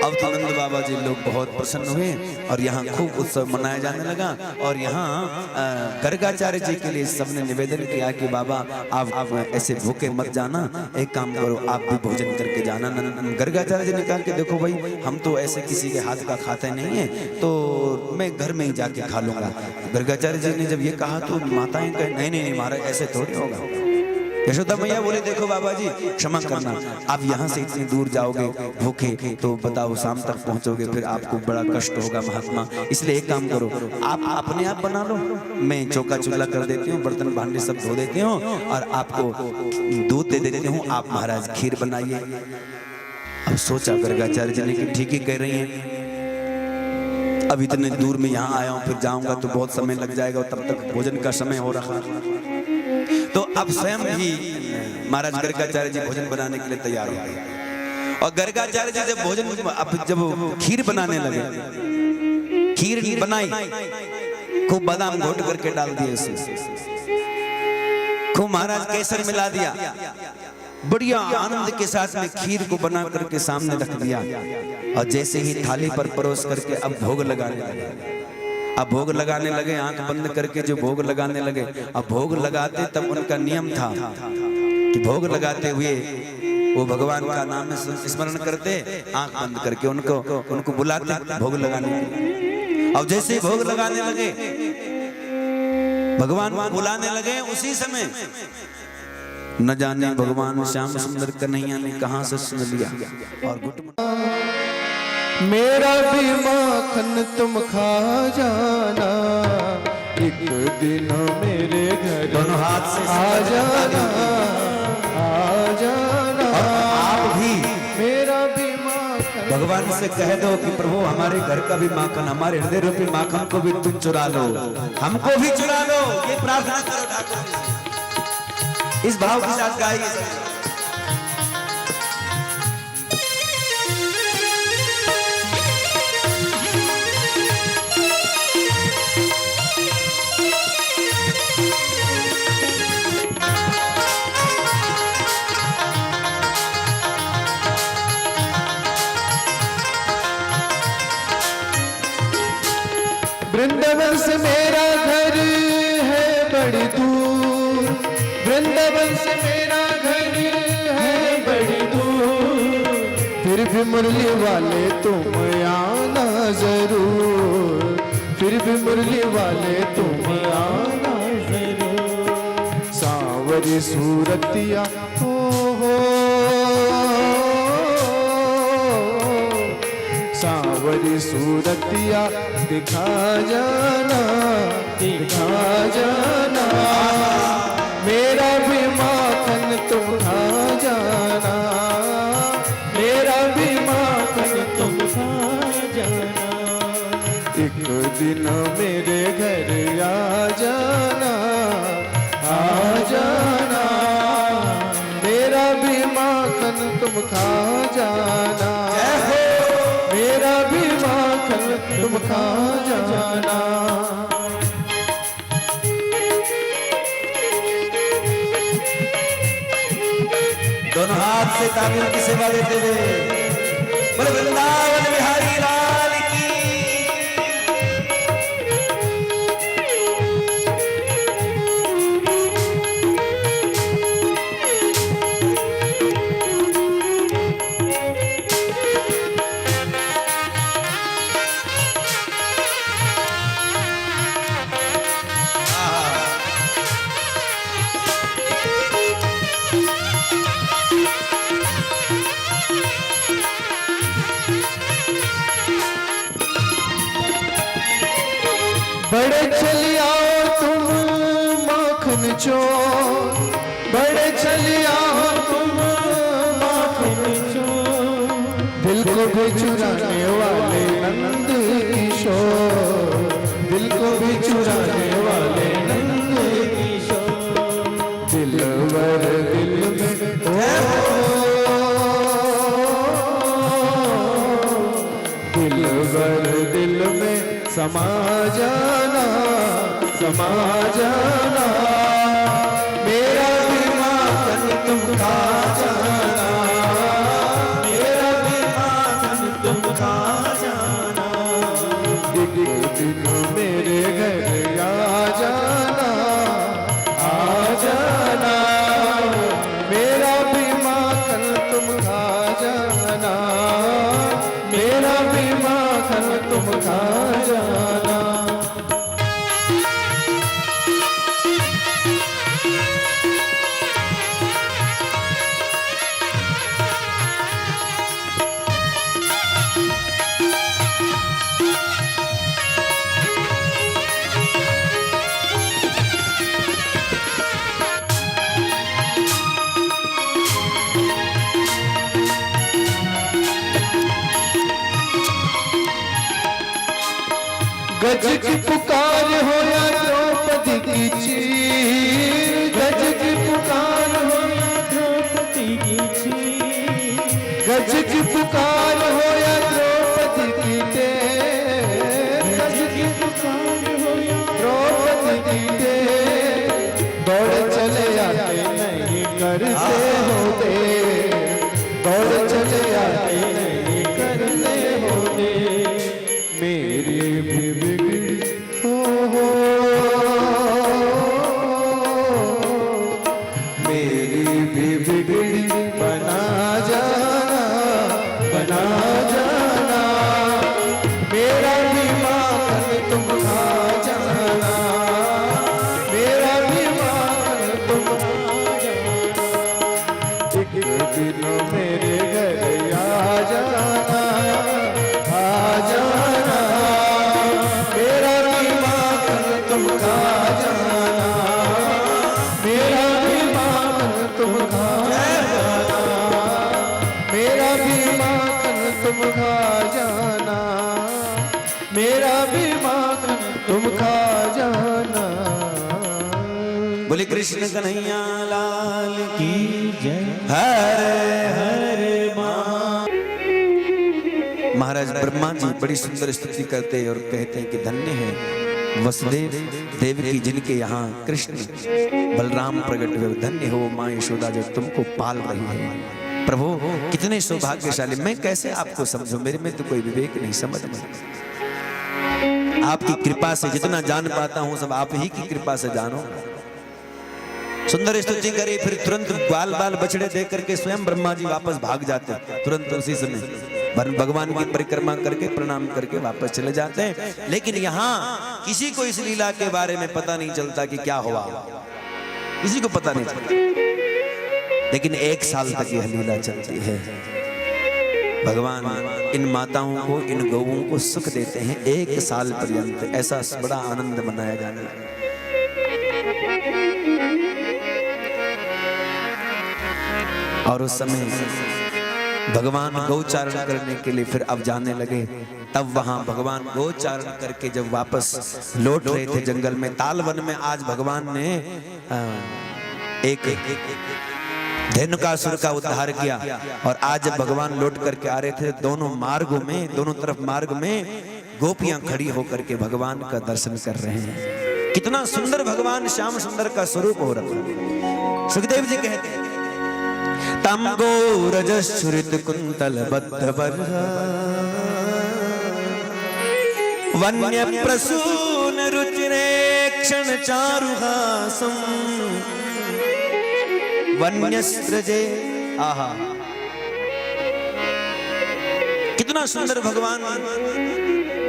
अब तो नंद बाबा जी लोग बहुत प्रसन्न हुए और यहाँ खूब उत्सव मनाया जाने लगा। और यहाँ गर्गाचार्य जी के लिए सबने निवेदन किया कि बाबा आप ऐसे भूखे मत जाना, एक काम करो आप भी भोजन करके जाना। गर्गाचार्य जी ने कहा कि देखो भाई हम तो ऐसे किसी के हाथ का खाते नहीं है, तो मैं घर में ही जाके खा लूंगा। गर्गाचार्य जी ने जब ये कहा तो माताएं कहे नहीं नहीं महाराज ऐसे थोड़ी होगा, यशोदा मैया बोले देखो बाबा जी क्षमा करना, आप यहाँ से इतनी दूर जाओगे भूखे तो बताओ शाम तक पहुँचोगे, फिर आपको बड़ा कष्ट होगा महात्मा, इसलिए एक काम करो आप अपने आप बना लो, मैं चौका चूल्हा कर देती हूँ, बर्तन भांडे सब धो देती हूँ और आपको दूध दे देती हूँ, आप महाराज खीर बनाइए। अब सोचा गर्गाचार्य जी ने कि ठीक ही कह रही हैं, अब इतने दूर में यहाँ आया हूँ, फिर जाऊंगा तो बहुत समय लग जाएगा, तब तक भोजन का समय हो रहा। तो अब स्वयं ही महाराज गर्गाचार्य जी भोजन बनाने के लिए तैयार हो गए। और गर्गाचार्य जी जब भोजन अब जब खीर बनाने लगे, खीर बनाई, खूब बादाम घोट करके डाल दिए उसमें, खूब महाराज केसर मिला दिया, बढ़िया आनंद के साथ में खीर को बना करके सामने रख दिया। और जैसे ही थाली पर परोस करके अब भोग लगाने लगे, अब भोग लगाने लगे, आंख बंद करके जो भोग लगाने लगे। अब भोग लगाते तब उनका नियम था कि भोग लगाते हुए वो भगवान का नाम स्मरण करते, आंख बंद करके उनको बुलाते भोग लगाने के लिए। अब जैसे भोग लगाने लगे, भगवान को बुलाने लगे, उसी समय न जाने भगवान श्याम सुंदर कन्हैया ने कहां से सुन लिया और मेरा भी माखन तुम खा जाना, एक दिन मेरे घर दोनों हाथ से आ जाना, आ जाना। आप भी मेरा भी माखन भगवान से कह दो कि प्रभु हमारे घर का भी माखन, हमारे हृदय रूपी माखन को भी तुम चुरा लो, हमको भी चुरा लो, ये प्रार्थना करो ठाकुर। इस भाव के साथ गाइए। वृंदावन से मेरा घर है बड़ी दूर, वृंदावन से मेरा घर है बड़ी दूर, फिर भी मुरली वाले तुम आना जरूर, फिर भी मुरली वाले तुम आना जरूर। सांवरी सूरतिया हो, सांवरी सूरतिया दिखा जाना, दिखा जाना। मेरा भी माखन तुम खा जाना, मेरा भी माखन तुम खा जाना। एक दिन मेरे घर आ जाना, आ जाना। मेरा भी माखन तुम खा जाना, मेरा भी माखन तुम खा जाना। दोनों हाथ से तामिल की सेवा देते हुए बोले वृंदावन बिहारी लाल की। बड़े चलिया तुम माखन चोर, बड़े चलिया तुम माखन चोर, दिल को भी चुराने वाले नंद किशोर, दिल को भी चुराने वाले नंद किशोर। दिलवर दिल में दिलवर दिल में समा जाना, समा जाना। मेरा भी माखन तुम खा जाना, मेरा भी माखन तुम खा जाना। एक दिन मेरे घर आ जाना, आ जाना। मेरा भी माखन तुम खा जाना, मेरा भी माखन तुम खा जाना। गज की पुकार हो या द्रौपदी की चीर, गज की पुकार हो या द्रौपदी की चीर, गज की पुकार हो या द्रौपदी की टेर, गज की पुकार हो या द्रौपदी की टेर, दौड़ चले आते नहीं करते होते, दौड़ चले आते नहीं करते होते, मेरी भी बिगड़ी हो, मेरी भी बिगड़ी बना जाना, बना जाना, मेरा भी माखन तुम खा जाना, मेरा भी माखन तुम खा जाना, एक दिन मेरे घर आ जाना, आ जाना, मेरा भी माखन तुम खा जाना, मेरा भी माखन तुम खा जाना, मेरा भी माखन तुम खा जाना, मेरा भी माखन तुम खा जाना। बोले कृष्ण कन्हैया लाल की जय। हरे हरे महाराज ब्रह्मा जी बड़ी सुंदर स्तुति करते हैं और कहते हैं कि धन्य है वसुदेव देवकी जिनके यहाँ कृष्ण बलराम प्रकट हुए, धन्य हो माँ यशोदा जो तुमको पाल रही है। प्रभु कितने सौभाग्यशाली, मैं कैसे आपको समझूं, मेरे में तो कोई विवेक नहीं, समझ में। आपकी कृपा से जितना जान पाता हूं सब आप ही की कृपा से जानो। सुंदर स्तुति करी, फिर तुरंत बाल बाल बछड़े देख करके स्वयं ब्रह्मा जी वापस भाग जाते, तुरंत उसी समय भगवान की परिक्रमा करके प्रणाम करके वापस चले जाते हैं। लेकिन यहाँ किसी को इस लीला के बारे में पता नहीं चलता कि क्या हुआ, किसी को पता नहीं चलता। लेकिन 1 साल तक यह लीला चलती है। भगवान इन माताओं को, इन गौओं को सुख देते हैं 1 साल पर्यंत, ऐसा बड़ा आनंद मनाया जाने लगा। और उस समय भगवान गौचारण करने के लिए फिर अब जाने लगे। तब वहां भगवान गौचारण करके जब वापस लौट रहे थे जंगल में, तालवन में, आज भगवान ने एक धेनुकासुर का उद्धार किया। और आज जब भगवान लौट करके आ रहे थे, दोनों मार्गों में, दोनों तरफ मार्ग में गोपियां खड़ी होकर के भगवान का दर्शन कर रहे हैं। कितना सुंदर भगवान श्याम सुंदर का स्वरूप हो रहा है। सुखदेव जी कहते हैं तम गोरजश्रित कुंतल बद्ध बर्हा वन्य प्रसून रुचिरे क्षण चारुहासम वन्यस्त्रजे। आहा, कितना सुंदर भगवान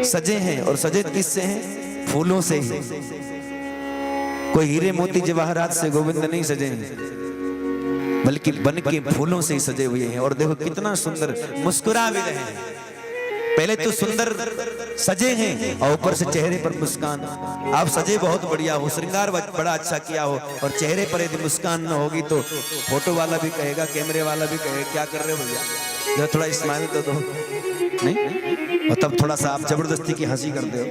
सजे हैं। और सजे किससे हैं? फूलों से ही। कोई हीरे मोती जवाहरात से गोविंद नहीं सजे हैं, बल्कि बन के फूलों से ही सजे हुए हैं। और देखो कितना सुंदर मुस्कुरा भी रहे हैं। पहले तो सुंदर सजे हैं और ऊपर से चेहरे पर मुस्कान। आप सजे बहुत बढ़िया हो, श्रृंगार बड़ा अच्छा किया हो, और चेहरे पर यदि मुस्कान न होगी तो फोटो वाला भी कहेगा, कैमरे वाला भी कहेगा क्या कर रहे हो भैया, जरा थोड़ा स्माइल तो दो। नहीं, और तब थोड़ा सा आप जबरदस्ती की हंसी करते हो,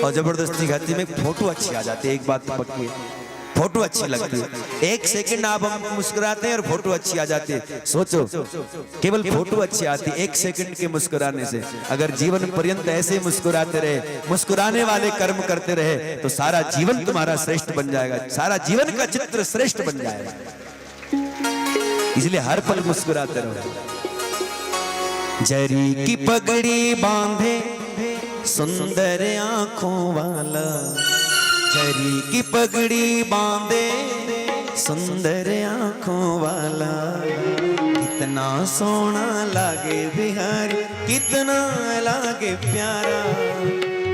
और जबरदस्ती की हंसी में फोटो अच्छी आ जाती है। एक बात तो पक्की है, फोटो अच्छी लगती है। 1 सेकंड आप हम मुस्कुराते हैं और फोटो अच्छी आ जाती है। सोचो, केवल फोटो अच्छी आती है 1 सेकंड के मुस्कुराने से। अगर जीवन पर्यंत ऐसे मुस्कुराते रहे, मुस्कुराने वाले कर्म करते रहे, तो सारा जीवन तुम्हारा श्रेष्ठ बन जाएगा, सारा जीवन का चित्र श्रेष्ठ बन जाएगा। इसलिए हर पल मुस्कुराते रहो। जरी की पगड़ी बांधे सुंदर आंखों वाला, जरी की पगड़ी बांधे सुंदर आंखों वाला, कितना सोना लागे बिहारी, कितना लागे प्यारा,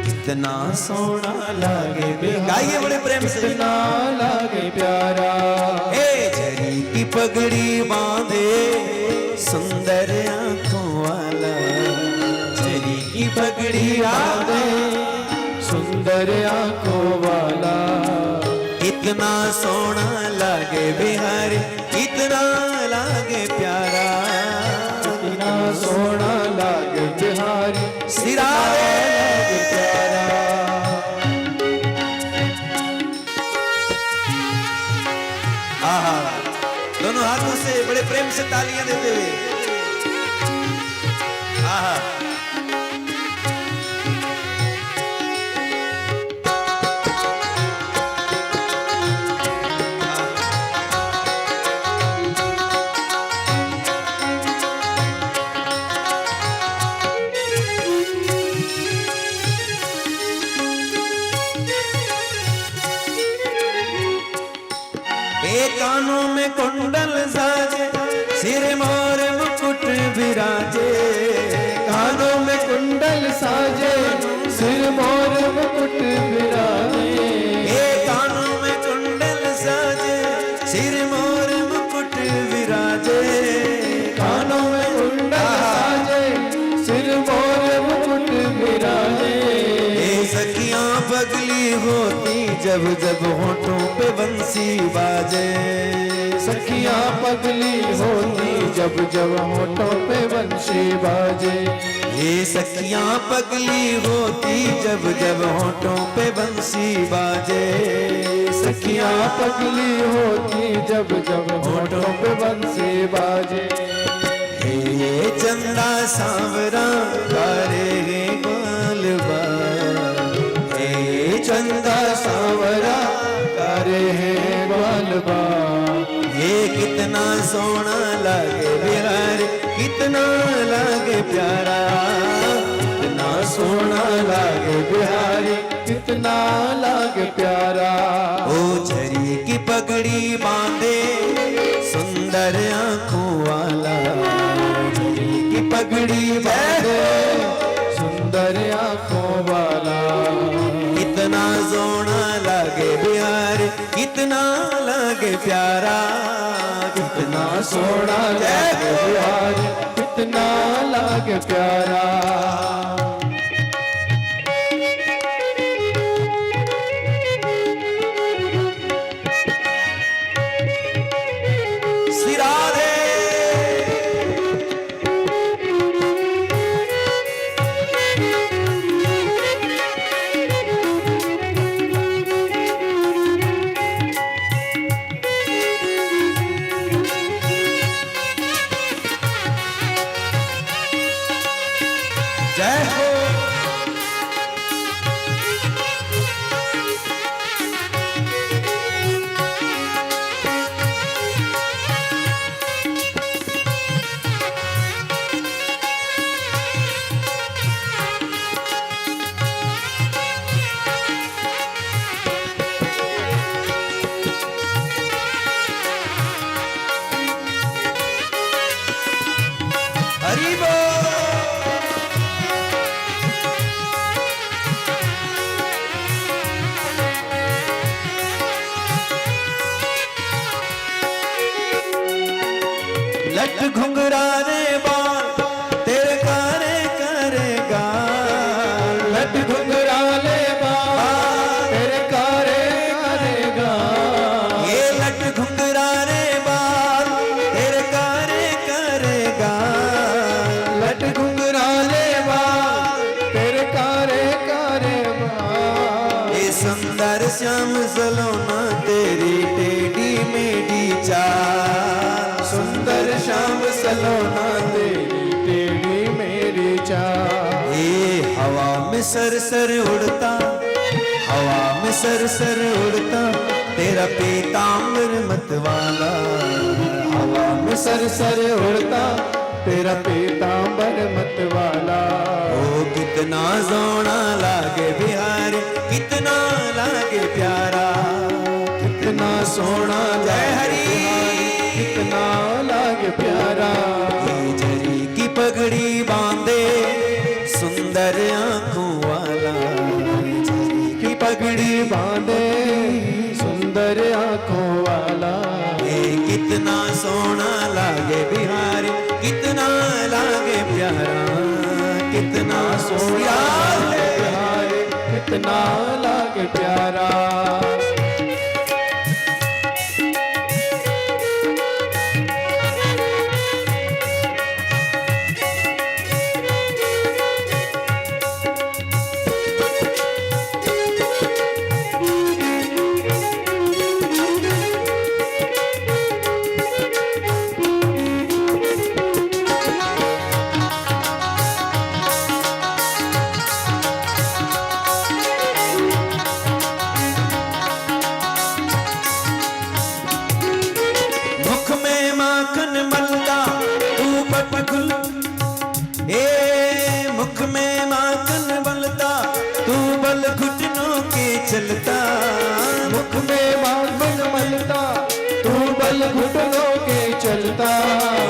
कितना सोना लागे बिहारी। गाइए बड़े प्रेम से। कितना लागे प्यारा। ए जरी की पगड़ी बांधे सुंदर आंखों वाला, जरी की पगड़ी बांधे सुंदर आंखों वाला, कितना सोना लागे बिहारी, कितना लागे प्यारा, कितना सोना लागे बिहारी, सिरा लागे प्यारा। प्रेम से तालियां देते हुए। आहा कानों में कुंडल साजे, सिर मोर मुकुट विराजे। कानों में कुंडल साजे, सिर मोर मुकुट विराजे। कानों में कुंडल साजे, सिर मोर मुकुट विराजे। कानों में कुंडल साजे, सिर मोर मुकुट विराजे। सखियां पगली होती जब जब होठों पे बंसी बाजे। सखियां पगली होती जब जब होठों पे बंसी बाजे। ये सखियां पगली होती जब जब होठों पे बंसी बाजे। सखियां पगली होती जब जब होठों पे बंसी बाजे। ये चंदा सांवरा करे गे गोलबा। चंदा सांवरा करे है बालबा। ये कितना सोना लागे बिहार, कितना लागे प्यारा। कितना सोना लागे बिहारी, कितना लागे प्यारा। ओ झरी की पगड़ी बांधे सुंदर आंखों वाला। झरी की पगड़ी बांधे सुंदर आंखों वाला। कितना सोना लागे बिहार, कितना लागे प्यारा। कितना सोना लागे बिहारी, कितना लागे प्यारा। सिराधे जय हो। हरि बोल। लट घुंघराने बाल तेरे कारे करेगा। लट घुंघराले बाल तेरे कारे करेगा। ये लट घुंघराने बाल तेरे कारे करेगा। लट घुंघराले बाल तेरे कारे करेगा। ये सुंदर श्याम सलोना तेरी टेढ़ी मेढ़ी चाल। सुंदर श्याम सलोना तेरी टेढ़ी मेरी चाल। ये हवा में सर सर उड़ता, हवा में सर सर उड़ता तेरा पीताम्बर मतवाला। हवा में सर सर उड़ता तेरा पीताम्बर मतवाला। ओ कितना सोना लागे बिहारी, कितना लागे प्यारा। कितना सोना जय हरि। कितना लागे प्यारा। ये झरी की पगड़ी बांधे सुंदर आंखों वाला। झरी की पगड़ी बांधे सुंदर आंखों वाला। ये कितना सोना लागे बिहारी, कितना लागे प्यारा। कितना सोना बिहारी, कितना लागे प्यारा।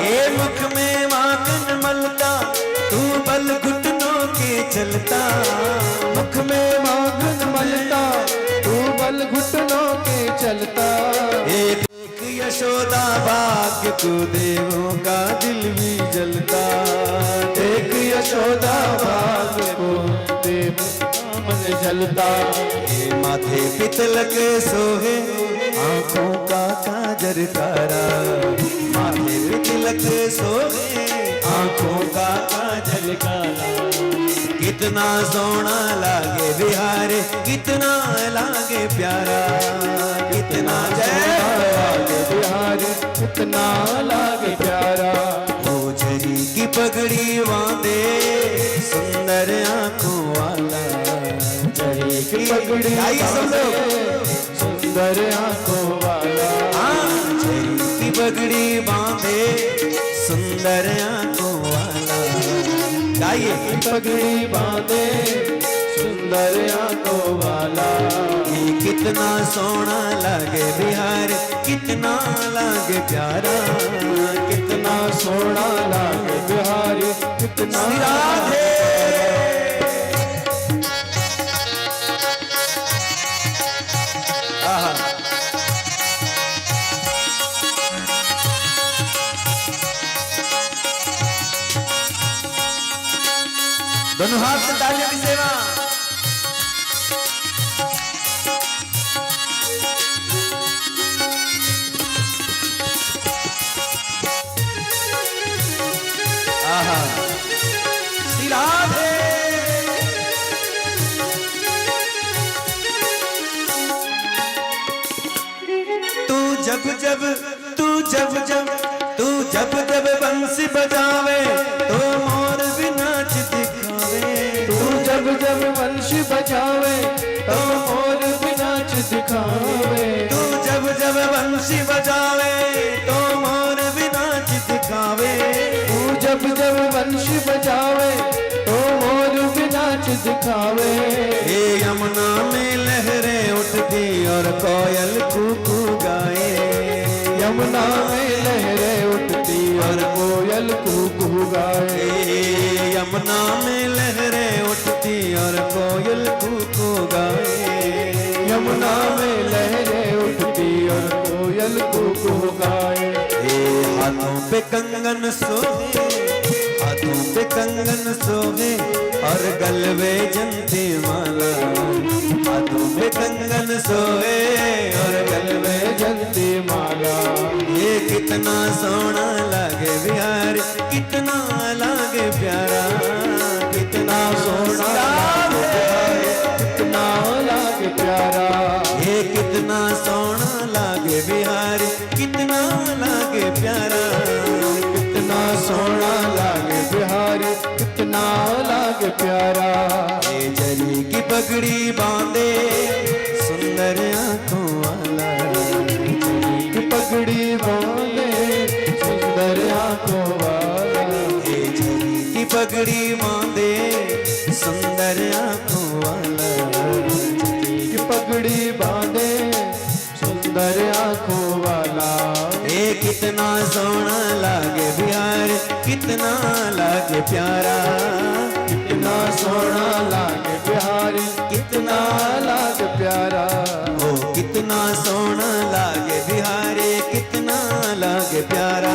ये मुख में माखन मलता तू बल घुटनों के चलता। मुख में माखन मलता तू बल घुटनों के चलता। ये देख यशोदा भाग्य को देवों का दिल भी जलता। देख यशोदा भाग्य को देवों का मन जलता। ये माथे पितलक सोहे आंखों का काजर कारा। माथे पितलक सोहे आंखों का काजल काला। कितना सोना लागे बिहारे कितना लागे प्यारा। कितना लागे बिहारी कितना लागे प्यारा। वो झरी की पगड़ी बांधे सुंदर आंखों वाला। झरी की पगड़ी आइए सब लोग। सुंदर आंखों वाला। हाँ, झरी की पगड़ी बांधे सुंदर आंखों वाला। गाइए पगड़ी बांधे सुंदर आंखों वाला। ये कितना सोना लागे बिहार कितना लागे प्यारा। कितना सोना लागे बिहारी कितना राधे। आहा। दोनों हाथ से तालियों की सेवा। आहा। श्री राधे। तू जब जब तू जब जब तू जब जब बंसी बजावे तो मोर भी नाच दिखावे। तू जब जब वंशी बजावे तो मोर भी नाच दिखावे। तू जब जब बंसी बजावे तो मोर भी नाच दिखावे। तू जब जब वंशी बजावे तो मोर भी नाच दिखावे। ये यमुना में लहरें उठती और कोयल कूकू गाए। यमुना में लहरें उठती और कोयल कूकू गाए। ये यमुना में लहरें उठती और कोयल कूकू गाए। यमुना में लहरें उठती और कोयल कूकू गाए। ये हाथों पे कंगन सोहे हाथों पे कंगन सोहे और गलवे जंती माला। हाथों पे कंगन सोहे और गलवे जंती माला। ये कितना सोना लागे बिहार कितना लागे प्यारा। कितना सोना लागे कितना लागे प्यारा। ये कितना सोना लागे बिहार कितना लागे प्यारा। कितना सोना लागे बिहारी कितना लागे प्यारा। ये जरी की पगड़ी बांधे सुंदर आंखों वाला। की पगड़ी बांधे सुंदर आंखों वाला। ये जरी की पगड़ी बांधे सुंदर आंखों वाला। की पगड़ी बांधे सुंदर आंखों वाला। ये कितना सोना लागे बिहार कितना लागे प्यारा। कितना सोना लागे बिहारी कितना लागे प्यारा। ओ कितना सोना लागे बिहारे कितना लागे प्यारा।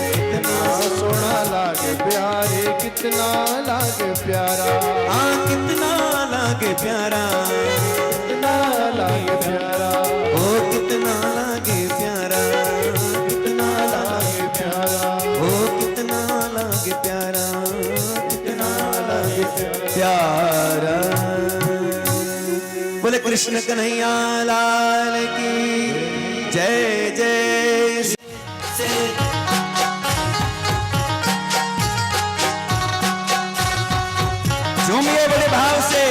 कितना सोना लागे बिहारी कितना लागे प्यारा। हाँ कितना लागे प्यारा। कितना लागे प्यारा। ओ कितना लागे प्यारा। कितना लागे प्यारा। ओ कितना लागे प्यारा। कितना लागे प्यारा। प्यारा। बोले कृष्ण कन्हैया लाल की जय जय। झूमिए बड़े भाव से।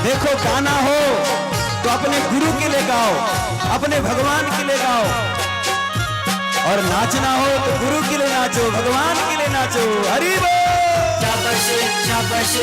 देखो गाना हो तो अपने गुरु के लिए गाओ अपने भगवान के लिए गाओ। और नाचना हो तो गुरु के लिए नाचो भगवान के लिए नाचो। हरि बोल। शाबाश शाबाश।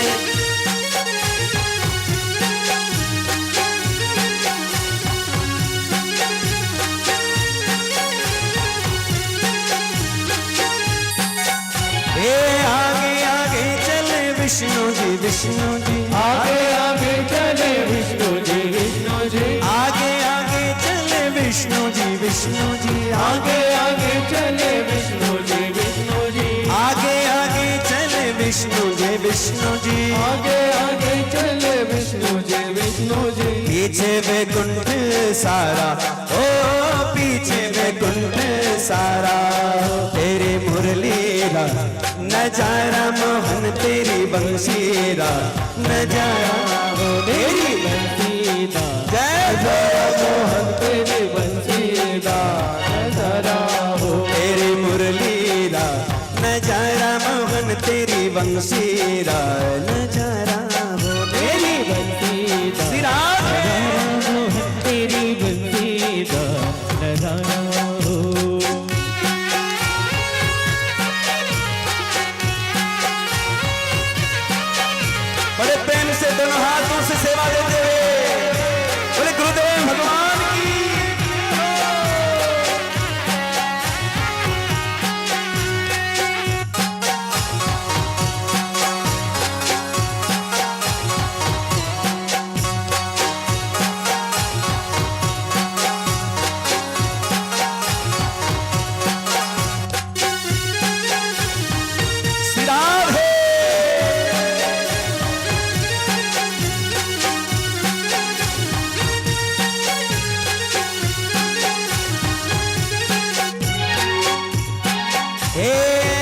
विष्णु जी विष्णु जी आगे आगे चले विष्णु जी विष्णु जी आगे आगे चले विष्णु जी विष्णु जी आगे आगे चले विष्णु जी विष्णु जी आगे आगे चले विष्णु जी विष्णु जी आगे आगे चले विष्णु जी विष्णु जी पीछे वैकुंठ सारा ओ पीछे वैकुंठ सारा तेरे मुरलीला नजारा मोहन तेरी बंशीरा नजारा हो तेरी बंसीदा जय मोहन तेरी बंसीदा नजारा हो तेरी मुरलीला नजारा मोहन तेरी बंशीरा नजारा हो तेरी बंसीदा सिरा मोहन तेरी बंसीदा नजारा हो बड़े प्रेम से दोनों हाथों से सेवा देते हुए बोले गुरुदेव भगवान की राधे हे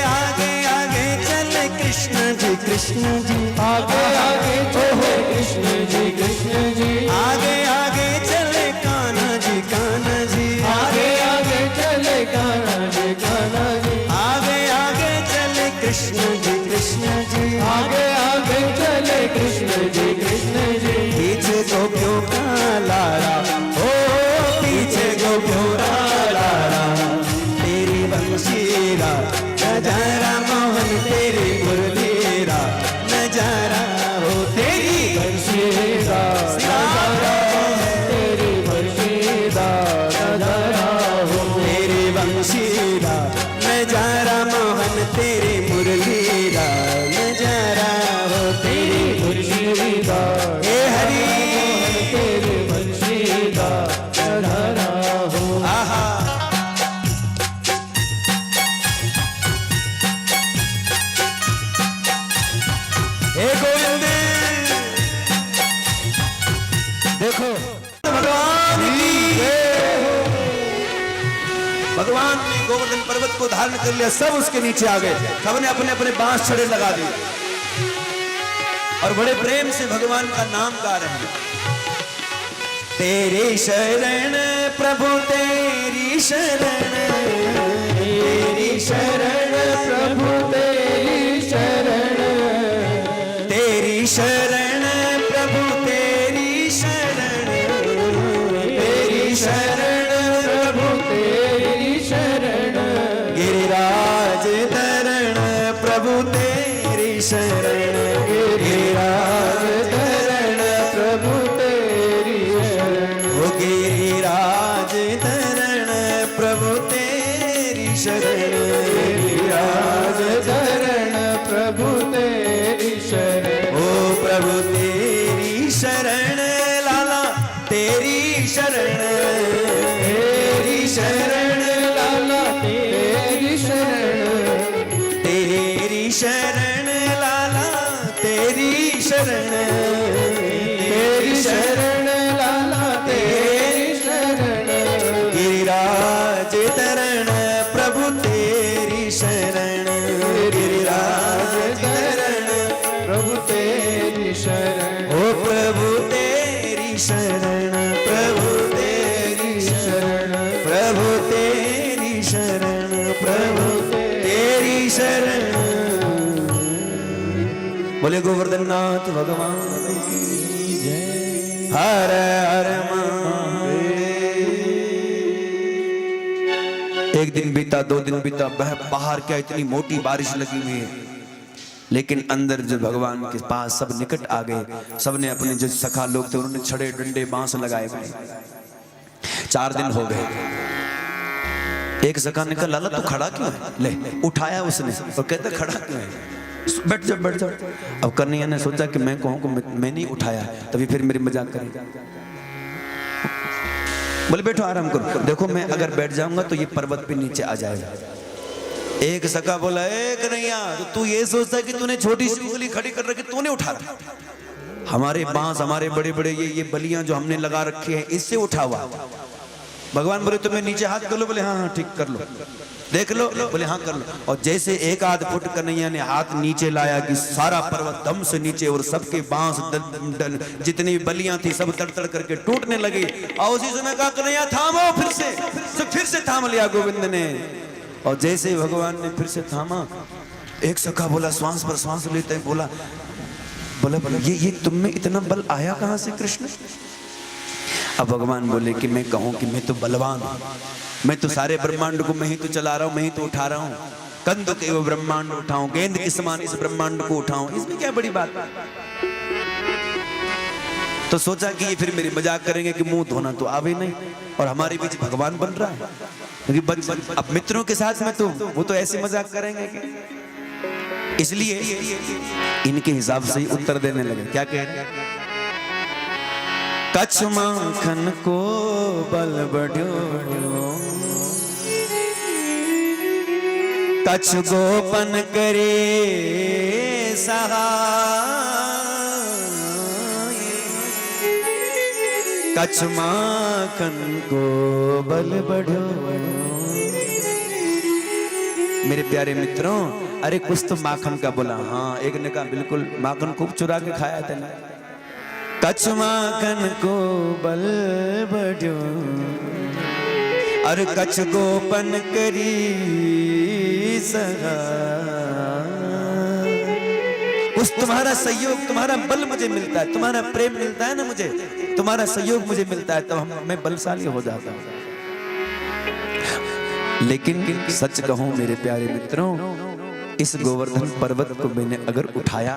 आगे आगे चले कृष्ण जी कृष्ण जी आगे आगे चले कृष्ण जी कृष्ण जी आगे आगे चले कान्हा जी कान्हा जी आगे आगे चले कान्हा जी कान्हा जी आगे आगे चले कृष्ण जी कृष्ण जी आगे आगे चले कृष्ण जी कृष्ण जी पीछे गोपियों का लारा ओ पीछे गोपियों का लारा तेरी बंशीरा नजारा मोहन तेरी मुरलीरा नजारा हो तेरी बंसीदा नजारा तेरी बंसीदा नजारा हो तेरी बंशीरा नजारा मोहन तेरी मुरलीरा नजारा हो तेरी बंसीदा हे हरि तेरी बंसीदा नजारा हो आहा हे गोविंद देखो भगवान की भगवान ने गोवर्धन पर्वत को धारण कर लिया सब उसके नीचे आ गए सबने अपने अपने बांस छड़े लगा दिए और बड़े प्रेम से भगवान का नाम गा रहे हैं तेरी शरण प्रभु तेरी शरण तेरी शरण प्रभु तेरी शरण तेरी शरण प्रभु तेरी शरण तेरी शरण प्रभु तेरी शरण गिरिराज धरण प्रभु तेरी शरण गिरिराज धरण प्रभु तेरी शरण ओ गिरिराज धरण प्रभु तेरी शरण गिरिराज धरण प्रभु तेरी शरण ओ प्रभु तेरी शरण लाला तेरी शरण तेरी शरण लाला तेरी शरण तेरी शरण लाला तेरी शरण तेरी शरण लाला तेरी शरण गिरिराज धरण प्रभु तेरी शरण गिरिराज धरण प्रभु तेरी शरण ओ प्रभु तेरी शरण प्रभु तेरी शरण प्रभु तेरी शरण प्रभु तेरी शरण बोले गोवर्धन नाथ भगवान की जय हर हर महादेव। एक दिन बीता दो दिन बीता बाहर क्या इतनी मोटी बारिश लगी हुई है लेकिन अंदर जो भगवान के पास सब निकट आ गए सबने अपने जो सखा लोग थे उन्होंने छड़े डंडे बांस लगाए हुए 4 दिन हो गए एक सखा ने कहा लाला तू खड़ा क्यों है ले उठाया उसने और कहता खड़ा क्यों है बैठ जाओ बैठ जाओ। अब कन्हैया ने सोचा कि मैं कहूँ कि मैं नहीं उठाया, तभी फिर मेरी मजाक करें। बोले बैठो आराम करो, देखो मैं अगर बैठ जाऊंगा तो ये पर्वत पे नीचे आ जाएगा। एक सका बोला, ए कन्हैया तो तू ये सोचता है कि तूने छोटी सी उंगली खड़ी कर रखी, तूने उठा रहा। हमारे बांस, हमारे बड़े बड़े ये बलियां जो हमने लगा रखे हैं, इससे उठा हुआ। भगवान बोले तुम्हें नीचे हाथ कर लो, बोले हाँ हाँ ठीक कर लो, देख लो, बोले हाँ कर लो। और जैसे एक आध फुट कन्हैया ने हाथ नीचे लाया कि सारा पर्वत दम से नीचे, और सबके बांस जितनी बलियां थी सब तड़ करके टूटने लगी। और उसी समय कहा कन्हैया थामो, फिर से थाम लिया गोविंद ने। और जैसे ही भगवान ने फिर से थामा, एक सखा बोला श्वास पर श्वास लेते बोला ये तुम में इतना बल आया कहां से कृष्ण? अब भगवान बोले कि मैं कहूं कि मैं तो बलवान हूं, मैं तो सारे ब्रह्मांड को मैं ही तो चला रहा हूं, मैं ही तो उठा रहा हूं। कंद के वो ब्रह्मांड उठाऊं, गेंद के समान इस ब्रह्मांड को उठाऊं, इसमें क्या बड़ी बात? तो सोचा कि ये फिर मेरी मजाक करेंगे कि मुंह धोना तो आवे नहीं, और हमारे बीच भगवान बन रहा है। क्योंकि अब मित्रों के साथ में तो वो तो ऐसे मजाक करेंगे कि, इसलिए इनके हिसाब से ही उत्तर देने लगे। क्या कह रहे? कछ माखन को बल बढ़ो, कछ गोपन करे सहाय, कछ माखन को बल बढ़ो। मेरे प्यारे मित्रों, अरे कुछ तो माखन का बोला। हाँ, एक ने कहा बिल्कुल माखन खूब चुरा के खाया था ना। कछ माखन को बल बढ़ो, और कछ गोपन करी सहाय। कुछ तुम्हारा सहयोग, तुम्हारा बल मुझे मिलता है, तुम्हारा प्रेम मिलता है ना मुझे, तुम्हारा सहयोग मुझे मिलता है, तो मैं बलशाली हो जाता हूं। लेकिन सच कहूं मेरे प्यारे मित्रों, इस गोवर्धन पर्वत को मैंने अगर उठाया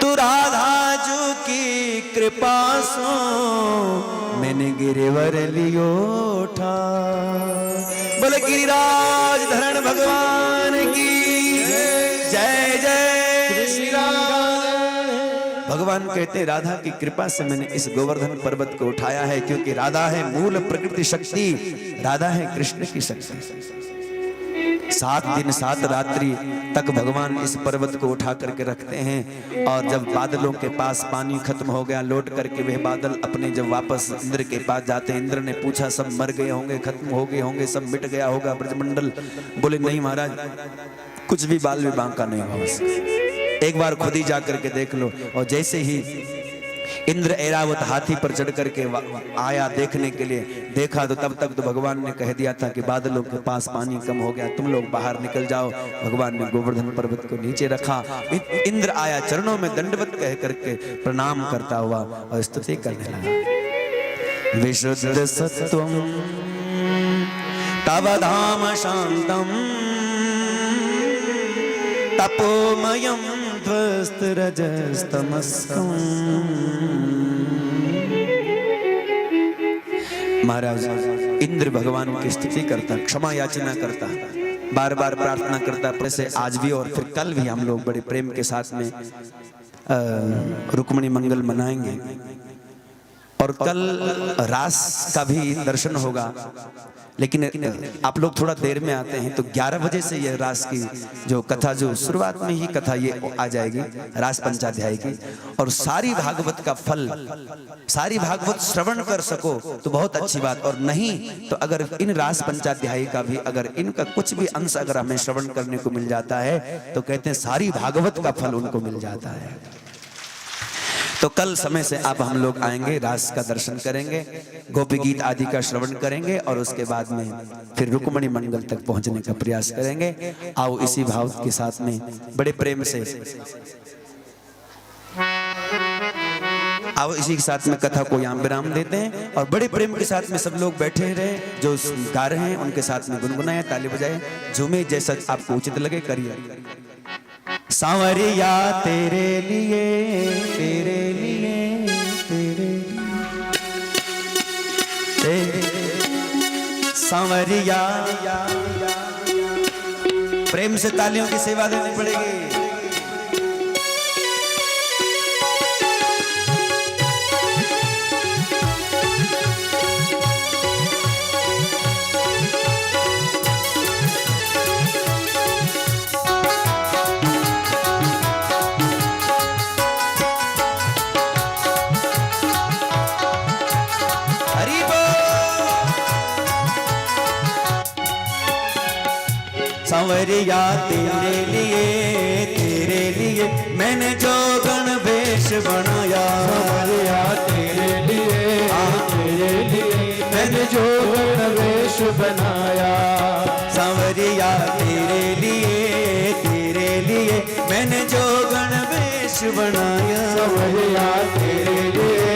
तो राधा जो की कृपा सो मैंने गिरिवर लियो उठा। बोले गिरिराज धरण भगवान की जय जय श्री राम। भगवान कहते राधा की कृपा से मैंने इस गोवर्धन पर्वत को उठाया है, क्योंकि राधा है मूल प्रकृति शक्ति, राधा है कृष्ण की शक्ति। 7 दिन 7 रात्रि तक भगवान इस पर्वत को उठा करके रखते हैं, और जब बादलों के पास पानी खत्म हो गया, लौट करके वह बादल अपने जब वापस इंद्र के पास जाते हैं, इंद्र ने पूछा सब मर गए होंगे, खत्म हो गए होंगे, सब मिट गया होगा ब्रजमंडल? बोले नहीं महाराज, कुछ भी बाल भी बांका नहीं हुआ, एक बार खुद ही जा करके देख लो। और जैसे ही इंद्र ऐरावत हाथी पर चढ़ करके आया देखने के लिए, देखा तो तब तक तो भगवान ने कह दिया था कि बादलों के पास पानी कम हो गया, तुम लोग बाहर निकल जाओ। भगवान ने गोवर्धन पर्वत को नीचे रखा, इंद्र आया, चरणों में दंडवत कह करके प्रणाम करता हुआ और स्तुति करने लगा। विशुद्ध सत्वम तव धाम शांतम तपोमयम ध्वस्त रजस्तमस्कम। महाराज इंद्र भगवान की स्तुति करता, क्षमा याचना करता, बार बार प्रार्थना करता। जैसे आज भी और फिर कल भी हम लोग बड़े प्रेम के साथ में रुक्मिणी मंगल मनाएंगे, और कल रास का भी दर्शन होगा। लेकिन आप लोग थोड़ा देर में आते हैं, तो 11 बजे से यह रास की जो कथा, जो शुरुआत में ही कथा ये आ जाएगी रास पंचाध्याय की, और सारी भागवत का फल, सारी भागवत श्रवण कर सको तो बहुत अच्छी बात, और नहीं तो अगर इन रास पंचाध्याय का भी अगर इनका कुछ भी अंश अगर हमें श्रवण करने को मिल जाता है तो कहते हैं सारी भागवत का फल उनको मिल जाता है। तो कल समय से आप हम लोग आएंगे, रास का दर्शन करेंगे, गोपी गीत आदि का श्रवण करेंगे, और उसके बाद में फिर रुक्मिणी मंगल तक पहुंचने का प्रयास करेंगे। आओ इसी भाव के साथ में बड़े प्रेम से, आओ इसी के साथ में कथा को यहाँ विराम देते हैं, और बड़े प्रेम के साथ में सब लोग बैठे रहे, जो गा रहे हैं उनके साथ में गुनगुनाए, ताली बजाए, झूमे, जैसा आपको उचित लगे करिए। सांवरिया तेरे लिए, तेरे लिए, तेरे सांवरिया प्रेम से तालियों की सेवा देनी पड़ेगी। सांवरिया तेरे लिए मैंने जो गणवेश बनाया। सांवरिया तेरे लिए मैंने जो गणवेश बनाया। सांवरिया तेरे लिए मैंने जो गणवेश बनाया। सांवरिया तेरे लिए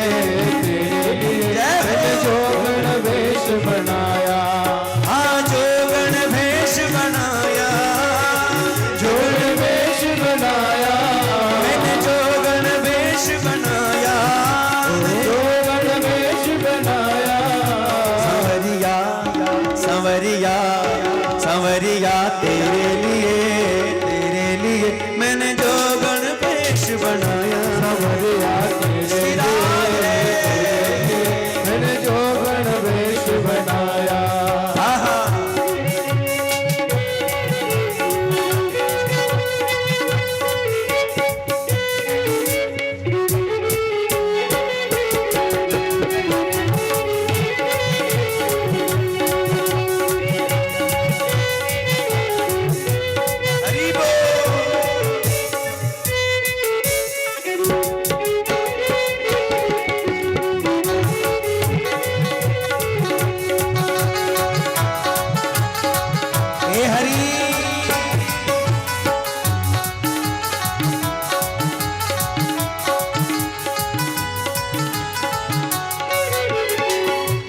मैंने जो गणवेश बनाया। हाँ जो गणवेश बनाया, जो गणवेश बनाया मैंने जो गणवेश बनाया, जो गणवेश बनाया। सांवरिया सांवरिया सांवरिया तेरे लिए मैंने जो गणवेश बनाया। सांवरिया तेरे लिए मैंने जो गणवेश बनाया।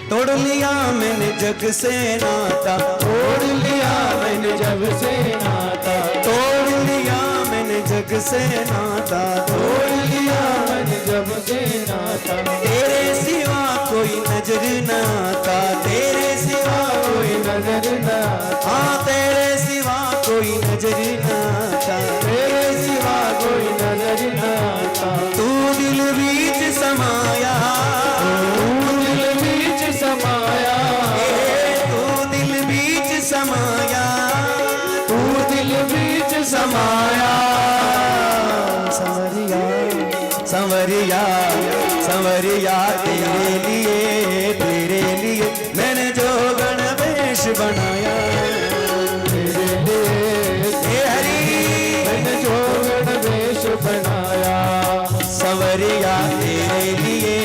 तोड़ लिया मैंने जग से नाता, तोड़ लिया मैंने जग से नाता। तोड़ लिया मैंने जग से नाता, तोड़ लिया मैंने जग से नाता। तेरे सिवा कोई नजर न आता, तेरे सिवा कोई नजर न आता। हाँ तेरे सिवा कोई नजर न आता, तेरे सिवा कोई नजर न आता। तू दिल बीच समाया, तू दिल बीच समाया, तू दिल बीच समाया, तू दिल बीच समाया। संवरिया संवरिया संवरिया तेरे लिए मैंने जो गणवेश बनाया। तेरे लिए हे हरि मैंने जो गणवेश बनाया। संवरिया तेरे लिए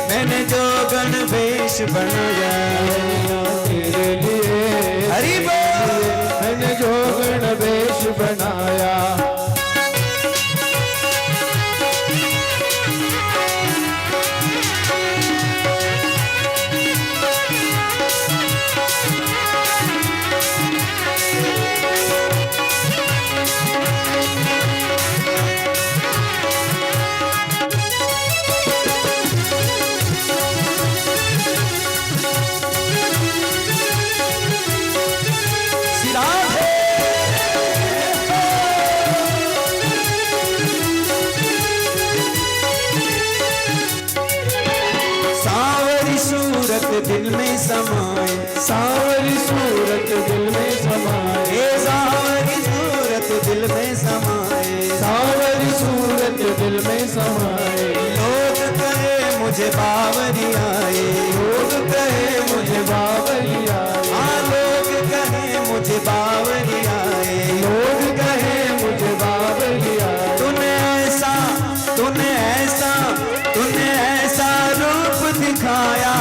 मैंने जो गणवेश बनाया। तेरे लिए हरि बोल मैंने जो गणवेश बनाया। दिल में समाए, सावरी सूरत दिल में समाए। हे सावरी सूरत दिल में समाए, सावरी सूरत दिल में समाए। लोग कहे मुझे बावरी आए, लोग कहे मुझे बावरी आए। हाँ लोग कहे मुझे बावरी आए, लोग कहे मुझे बावरी आए। तूने ऐसा रूप दिखाया,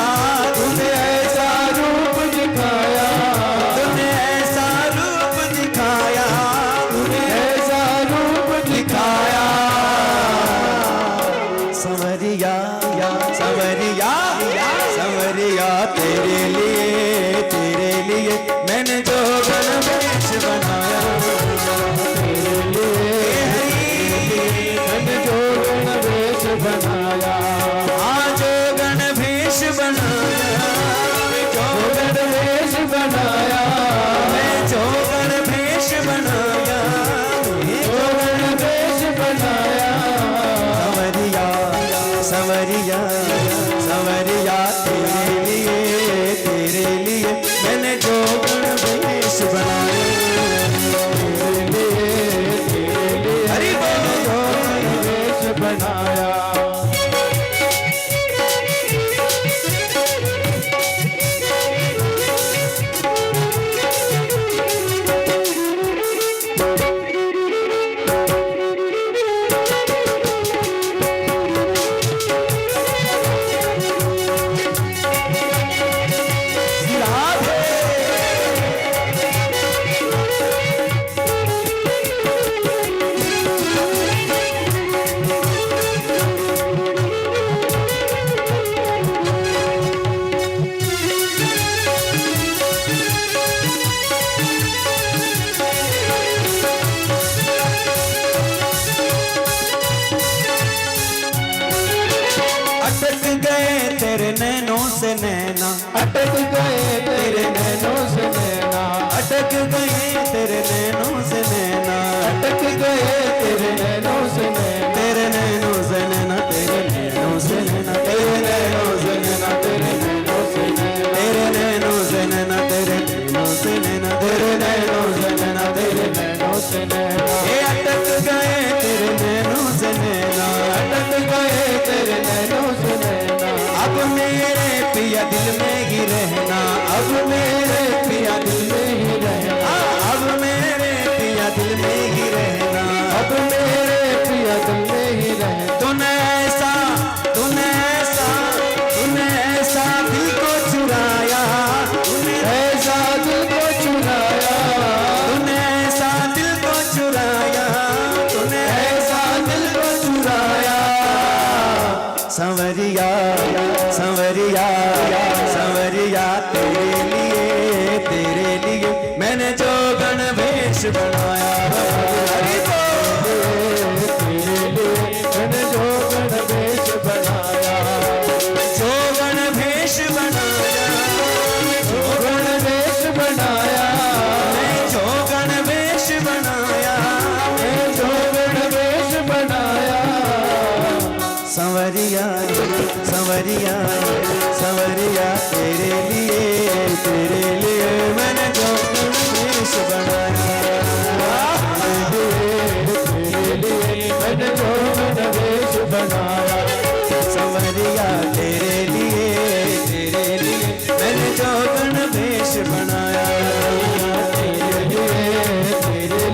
तूने ऐसा रूप दिखाया, तूने ऐसा रूप दिखाया, तूने ऐसा रूप दिखाया। संवरिया संवरिया संवरिया तेरे लिए मैंने जो गणवेश बनाया। तेरे लिए मैंने जो गणवेश बनाया। हाँ जो गणवेश बनाया, जो गणवेश बनाया, मैं जो गण तेरे नैनों से नैना, अटक गए तेरे नैनों से नैना, तेरे नैनों से नैना, तेरे नैनों से नैना, तेरे नैनों से नैना, तेरे नैनों से नैना, तेरे नैनों से नैना, तेरे नैनों से नैना, तेरे नैनों से नैना, तेरे नैनों से नैना, ये अटक गए तेरे नैनों से नैना, अटक गए तेरे नैनों से नैना। अब मेरे पिया दिल में ही रहना, अब मेरे पिया दिल में ही रहना, अब मेरे पिया दिल में ही रहना, अब मेरे पिया दिल में ही रहना। तूने ऐसा दिल को चुराया, तूने ऐसा दिल को चुराया, ऐसा दिल को चुराया, तूने ऐसा दिल को चुराया। संवरिया संवरिया संवरिया, तेरे लिए मैंने जो गणवेश बनाया, तेरे लिए मैंने जो गणवेश बनाया, जो गणवेश बनाया, जो गणवेश बनाया, मैं जो गणवेश बनाया, मैं जो गणवेश बनाया। संवरिया संवरिया संवरिया, तेरे लिए मैंने जो गणवेश बनाया, तेरे लिए मैंने जो गणवेश बनाया, संवरिया तेरे लिए मैंने जो गणवेश बनाया, तेरे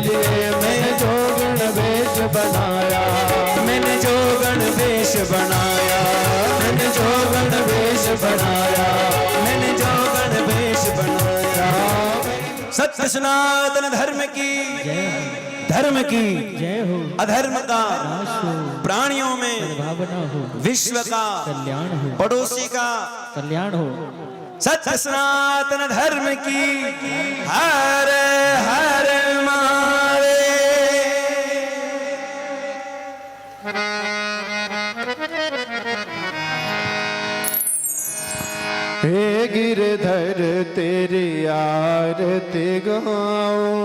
लिए मैंने जो गणवेश बनाया, मैंने जो गणवेश बनाया, मैंने जो गणवेश बनाया, मैंने जो गणवेश बनाया। सत्य सनातन धर्म की जय हो, अधर्म का नाश हो, प्राणियों में, भावना हो, विश्व का, कल्याण हो, पड़ोसी का, कल्याण हो। सत्य सनातन धर्म की हर हर मारे। हे गिरधर तेरी आरती गाऊं,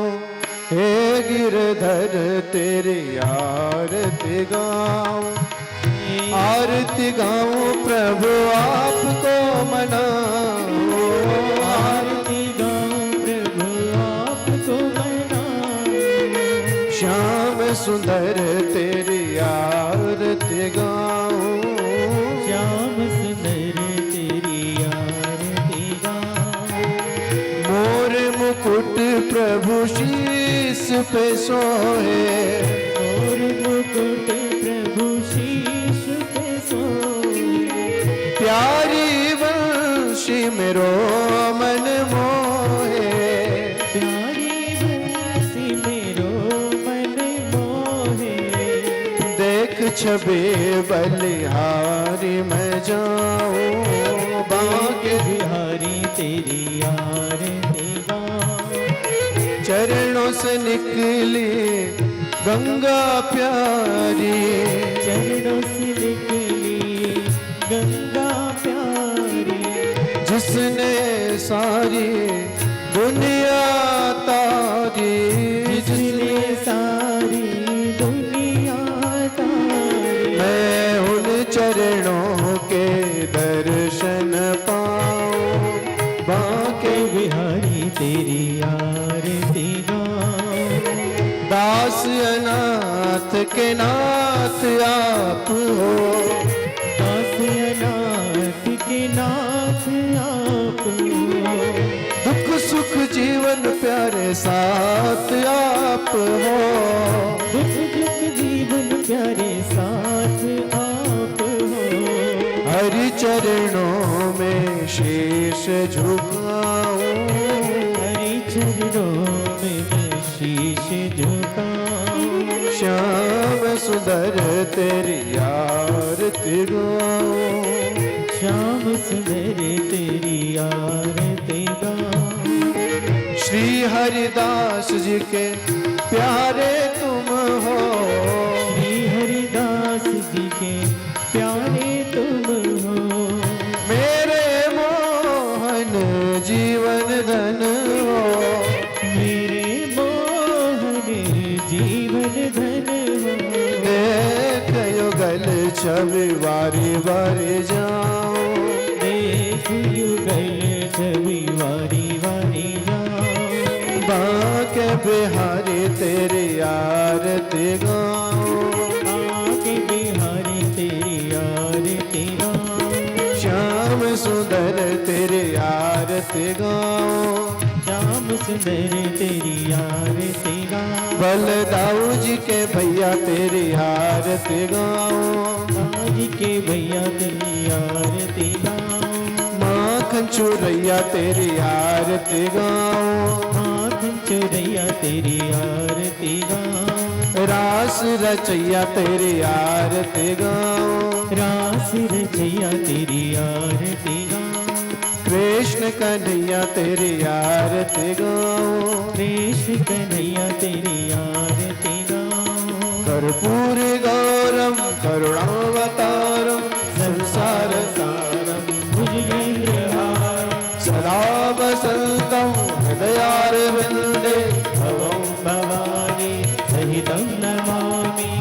हे गिरधर तेरी आरती गाऊं, आरती गाऊं प्रभु आपको मनाऊं, आरती गाऊं प्रभु आपको मनाऊं, श्याम सुंदर तेरी आरती गाऊं, श्याम सुंदर तेरी आरती गाऊं, मोर मुकुट प्रभु शीस पे सोए, और मुकुट प्रभु शीश पे सोए, प्यारी वंशी मेरो मन मोहे, प्यारी बंसी मेरो मन मोहे, देख छबे बलिहारी मैं जाऊं, बांके बिहारी तेरी आरती गाऊं, चरणों से निकली गंगा प्यारी, चरणों से निकली गंगा प्यारी, जिसने सारी दुनिया तारी, जिसने सारी दुनिया तारी, मैं उन चरणों के दर्शन पाऊं, बांके बिहारी तेरी आरती गाऊं, दास अनाथ के नाथ आप हो, दास अनाथ के नाथ आप हो, दुख सुख जीवन प्यारे साथ आप हो, दुख दुख जीवन प्यारे साथ आप हो, हरि चरणों में शीश झुकाऊं, हरि चरणों में मैं शीश झुकाऊं, श्याम सुंदर तेरी आरती गाऊं, श्याम सुंदर तेरी आरती गाऊं, श्री हरिदास जी के प्यारे तुम हो, श्री हरिदास जी के प्यारे तुम हो, मेरे मोहन जीवन धन हो, मेरे छवि वारी वारी जाऊं देख युगल छवि वारी वारी जाऊं बाके बिहारी तेरी आरती गाऊं आके बिहारी तेरी आरती गाऊं श्याम सुंदर तेरी आरती गाऊं श्याम सुंदर तेरी आरती गाऊं बलदाऊ जी के भैया तेरी आरती गाऊं आज के भैया तेरी आरती गाऊं माखन चुरैया तेरी आरती गाऊं माखन चुरैया तेरी आरती गाऊं रास रचैया तेरी आरती गाऊं रास रचैया तेरी आरती गाऊं कृष्ण कन्हैया तेरी आरती गाऊं कृष्ण कन्हैया तेरी आरती गाऊं कर्पूर गौरम करुणावतारम संसार सारं भुजगेन्द्रहारं सदा वसंतम हृदयारविंदे भवं भवानी सहितं नमामि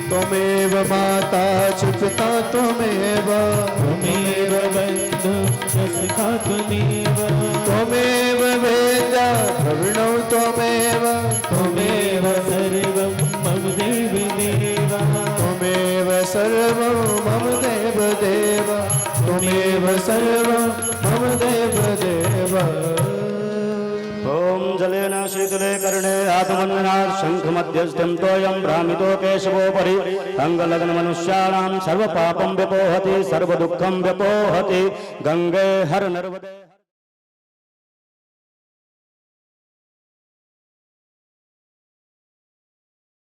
त्वमेव माता च पिता त्वमेव त्वमेव बन्धु सखा त्वमेव त्वमेव वेदा द्रविणौ त्वमेव त्वमेव सर्वं मम देव देव त्वमेव सर्वं मम देव देव त्वमेव सर्वं मम देव देव ओम जलेन शीतले कर्णे आत्मन्नाथ शंख मध्यस्थं तोयं भ्रामितो केशवोपरि अंगलग्न मनुष्याणां सर्व पापं व्यपोहति सर्व दुःखं व्यपोहति गंगे हर नर्मदे